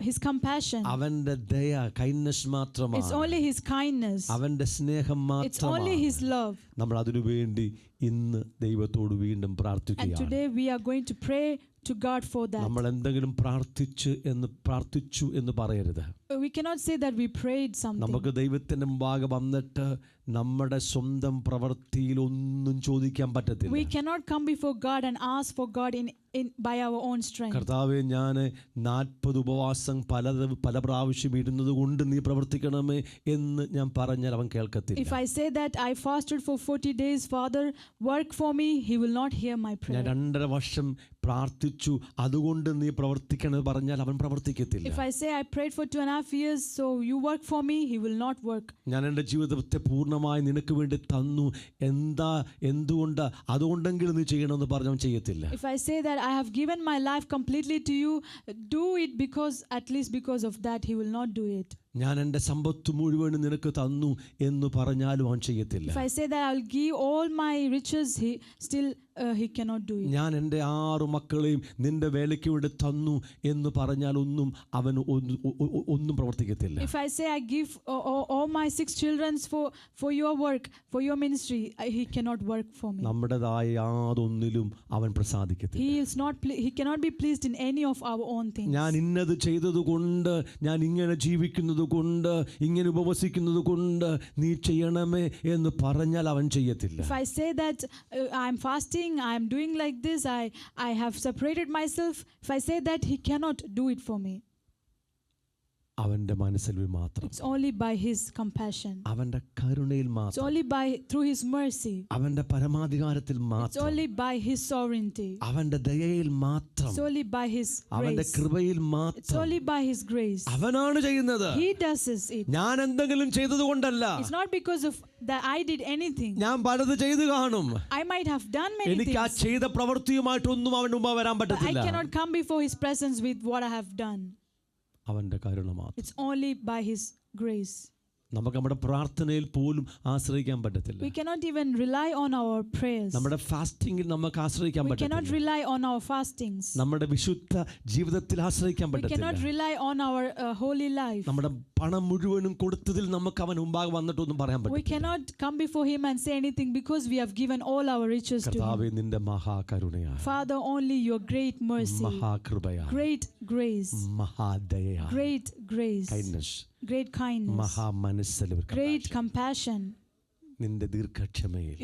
His compassion. അവന്റെ ദയ കൈൻഡ്നസ് It's മാത്രമാണ്, only His kindness. അവന്റെ സ്നേഹം It's only മാത്രമാണ്. His love. നമ്മൾ അതിനു വേണ്ടി ഇന്ന് ദൈവത്തോട് വീണ്ടും And പ്രാർത്ഥിക്കുകയാണ്. today we are going to pray to God for that. നമ്മൾ എന്തെങ്കിലും പ്രാർത്ഥിച്ചു എന്ന് പറയരുത്. We cannot say that we prayed something. നമുക്ക് ദൈവത്തിന്റെ മുമ്പാകെ വന്നിട്ട് നമ്മുടെ സ്വന്തം പ്രവൃത്തിയിൽ ഒന്നും ചോദിക്കാൻ പറ്റത്തില്ല. We cannot come before God and ask for God in by our own strength. കർത്താവേ, ഞാൻ 40 ഉപവാസം പല പ്രാവശ്യം ഇരുന്നത് കൊണ്ട് നീ പ്രവർത്തിക്കണമേ എന്ന് ഞാൻ പറഞ്ഞാൽ അവൻ കേൾക്കത്തില്ല. If I say that I fasted for 40 days, Father, work for me, He will not hear my ഞാൻ prayer. 2.5 വർഷം പ്രാർത്ഥിച്ചു അതുകൊണ്ട് നീ പ്രവർത്തിക്കണമെന്ന് പറഞ്ഞാൽ അവൻ പ്രവർത്തിക്കത്തില്ല. If I say I prayed for 2.5 years, so you work for me, He will not work. ഞാൻ എൻ്റെ ജീവിതത്തെ പൂർണ്ണമായി നിനക്ക് വേണ്ടി തന്നു, എന്തുകൊണ്ട് അതുകൊണ്ടെങ്കിലും നീ ചെയ്യണമെന്ന് പറഞ്ഞവൻ ചെയ്യത്തില്ല. If I say that I have given my life completely to you, do it because at least because of that, He will not do it. ഞാൻ എൻ്റെ സമ്പത്ത് മുഴുവനും നിനക്ക് തന്നു എന്ന് പറഞ്ഞാലും അവൻ ചെയ്യത്തില്ല. If I say that I'll give all my riches, He cannot do it. ഞാൻ എൻ്റെ 6 മക്കളെയും നിന്റെ വേലയ്ക്ക് വേണ്ടി തന്നു എന്ന് പറഞ്ഞാൽ അവൻ ഒന്നും പ്രവർത്തിക്കത്തില്ല. If I say I give all my 6 children for your work, for your ministry, He cannot work for me. നമ്മുടേതായ യാതൊന്നിലും അവൻ പ്രസാദിക്കത്തില്ല. He cannot be pleased in any of our own things. ഞാൻ ഇന്നത് ചെയ്തത് കൊണ്ട്, ഞാൻ ഇങ്ങനെ ജീവിക്കുന്നത് കൊണ്ട്, ഇങ്ങനെ ഉപവസിക്കുന്നത് കൊണ്ട് നീ ചെയ്യണമേ എന്ന് പറഞ്ഞാൽ അവൻ ചെയ്യത്തില്ല. If I say that I'm fasting, I'm doing like this, I have separated myself, if I say that, He cannot do it for me. അവന്റെ മനസ്സലിവിൽ മാത്രം, It's only by His compassion. അവന്റെ കരുണയിൽ It's മാത്രം, only through His mercy. അവന്റെ പരമാധികാരത്തിൽ It's മാത്രം, only by His sovereignty. അവന്റെ ദയയിൽ മാത്രം, It's only by His അവന്റെ grace. കൃപയിൽ It's മാത്രം only by His grace. അവനാണ് ചെയ്യുന്നത്. He does it. ഞാൻ എന്തെങ്കിലും ചെയ്തത് കൊണ്ടല്ല. It's not because of that I did anything. ഞാൻ പലത് ചെയ്തു കാണും, I might have done many എനിക്ക് ആ things. ചെയ്ത പ്രവൃത്തിയുമായിട്ടൊന്നും അവന്റെ മുമ്പ് വരാൻ But I പറ്റത്തില്ല. cannot come before His presence with what I have done. അവന്റെ കരുണ മാത്രം. It's only by His grace. നമുക്ക് നമ്മുടെ പ്രാർത്ഥനയിൽ പോലും ആശ്രയിക്കാൻ പറ്റത്തില്ല. We cannot even rely on our prayers. നമ്മുടെ ഫാസ്റ്റിംഗിൽ നമുക്ക് ആശ്രയിക്കാൻ We cannot പറ്റത്തില്ല. rely on our fastings. നമ്മുടെ വിശുദ്ധ ജീവിതത്തിൽ ആശ്രയിക്കാൻ We cannot പറ്റത്തില്ല. rely on our holy life. നമ്മുടെ പണം മുഴുവനും കൊടുത്തതിൽ നമുക്ക് അവൻ മുമ്പാകെ വന്നിട്ടൊന്നും പറയാൻ We പറ്റില്ല. cannot come before Him and say anything because we have given all our riches to Him. കർത്താവേ, നിന്റെ മഹാകരുണയാ, Father, only your great mercy, മഹാകൃപയാ, great grace, മഹാദയയാ, great grace, kindness, great kindness, മഹാമനസ്സലിവ്, great compassion, നിന്റെ ദീർഘക്ഷമയിൽ,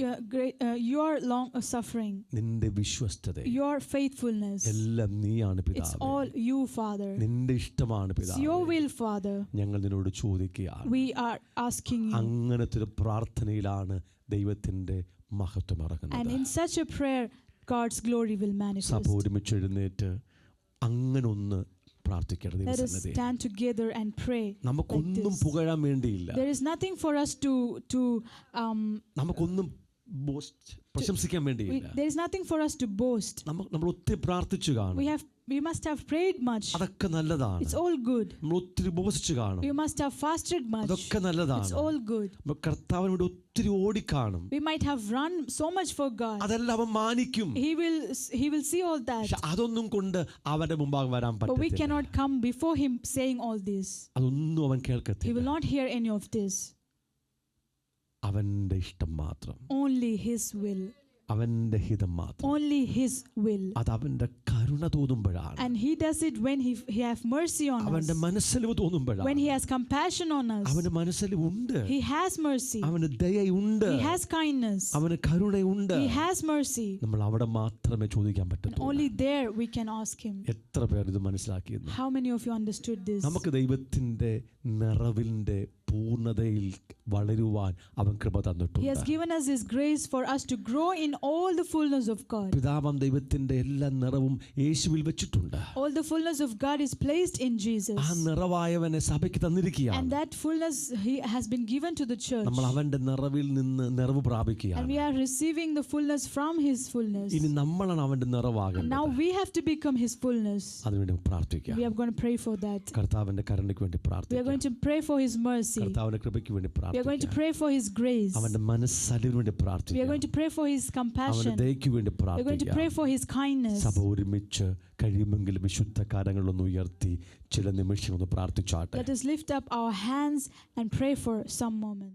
your long suffering, നിന്റെ വിശ്വസ്തതയിൽ your faithfulness. എല്ലാം നീയാണ് It's പിതാവേ. all you, Father. നിന്റെ ഇഷ്ടമാണ് It's പിതാവേ. your will, Father. ഞങ്ങൾ നിന്നോട് ചോദിക്കുകയാണ്. We are asking you. അങ്ങനത്തെ ഒരു പ്രാർത്ഥനയിലാണ് ദൈവത്തിന്റെ മഹത്വം And ഇറങ്ങുന്നത്. in such a prayer, God's glory will സഭ manifest. ഒരുമിച്ച് എഴുന്നേറ്റ് അങ്ങനെ ഒന്ന് പ്രാർത്ഥിക്കണം Let us ദൈവസന്നിധിയിൽ. stand together and pray like നമുക്കൊന്നും this. പുകഴാൻ വേണ്ടിയില്ല, There is nothing for us to നമുക്കൊന്നും പ്രശംസിക്കാൻ വേണ്ടിയില്ല. there is nothing for us to boast. നമ്മൾ ഒത്തിരി പ്രാർത്ഥിച്ചു കാണും, We must have prayed much. അതൊക്കെ നല്ലതാണ്. It's all good. നമ്മൾ ഒത്തിരി ഉപവസിച്ചു കാണും, We must have fasted much. അതൊക്കെ It's നല്ലതാണ്. all good. കർത്താവിനോട് ഒത്തിരി ഓടിക്കാണും, We might have run so much for God. അതെല്ലാം അവൻ മാനിക്കും. He will see all that. പക്ഷെ അതൊന്നും കൊണ്ട് അവന്റെ മുമ്പാകെ വരാൻ But we പറ്റില്ല. cannot come before Him saying all this. അതൊന്നും അവൻ He കേൾക്കത്തില്ല. will not hear any of this. അവന്റെ ഇഷ്ടം മാത്രം, Only His will. അവന്റെ ഹിതം മാത്രം. Only His will. അത് അവന്റെ കരുണ തോന്നുമ്പോഴാണ്, And He does it when He has mercy on us. അവന്റെ മനസ്സലിവ് തോന്നുമ്പോഴാണ്. When He has compassion on us. അവന് മനസ്സലിവുണ്ട്, He has mercy. അവന് ദയയുണ്ട്, He has kindness. അവന് കരുണയുണ്ട്. He has mercy. നമ്മൾ അവിടെ മാത്രമേ ചോദിക്കാൻ And പറ്റത്തുള്ളൂ. only there we can ask Him. എത്ര പേർ ഇത് മനസ്സിലാക്കിയെന്ന്. How many of you understood this? നമുക്ക് ദൈവത്തിന്റെ നിറവിന്റെ പൂർണ്ണതയിൽ വളരുവാൻ അവൻ കൃപ He has തന്നിട്ടുണ്ട്. given us His grace for us to grow in all the fullness of God. പിതാവാം ദൈവത്തിന്റെ എല്ലാ നിറവും യേശുവിൽ വെച്ചിട്ടുണ്ട്. All the fullness of God is placed in Jesus. ആ നിറവായവനെ സഭയ്ക്ക് And തന്നിരിക്കുകയാണ്. that fullness He has been given to the church. നമ്മൾ അവന്റെ നിറവിൽ നിന്ന് നിറവ് And പ്രാപിക്കുകയാണ്. we are receiving the fullness from His fullness. ഇനി നമ്മളാണ് അവന്റെ And നിറവാകേണ്ടത്. now we have to become His fullness. അതിനുവേണ്ടി പ്രാർത്ഥിക്കാം. We are going to pray for that. കർത്താവിന്റെ കരുണയ്ക്ക് വേണ്ടി We are പ്രാർത്ഥിക്കാം. going to pray for His mercy. കർത്താവിന്റെ കൃപയ്ക്ക് വേണ്ടി We are going to പ്രാർത്ഥിക്കാം. pray for His grace. അവന്റെ മനസ്സലിവിന് വേണ്ടി We are പ്രാർത്ഥിക്കാം. going to pray for His അവന്റെ compassion. ദയയ്ക്ക് വേണ്ടി We are going to pray പ്രാർത്ഥിക്കാം. for His kindness. സഭ ഒരുമിച്ച് കഴിയുമെങ്കിൽ വിശുദ്ധ കാര്യങ്ങളൊന്ന് ഉയർത്തി ചില നിമിഷം ഒന്ന് പ്രാർത്ഥിച്ചാട്ടെ. Let us lift up our hands and pray for some moments.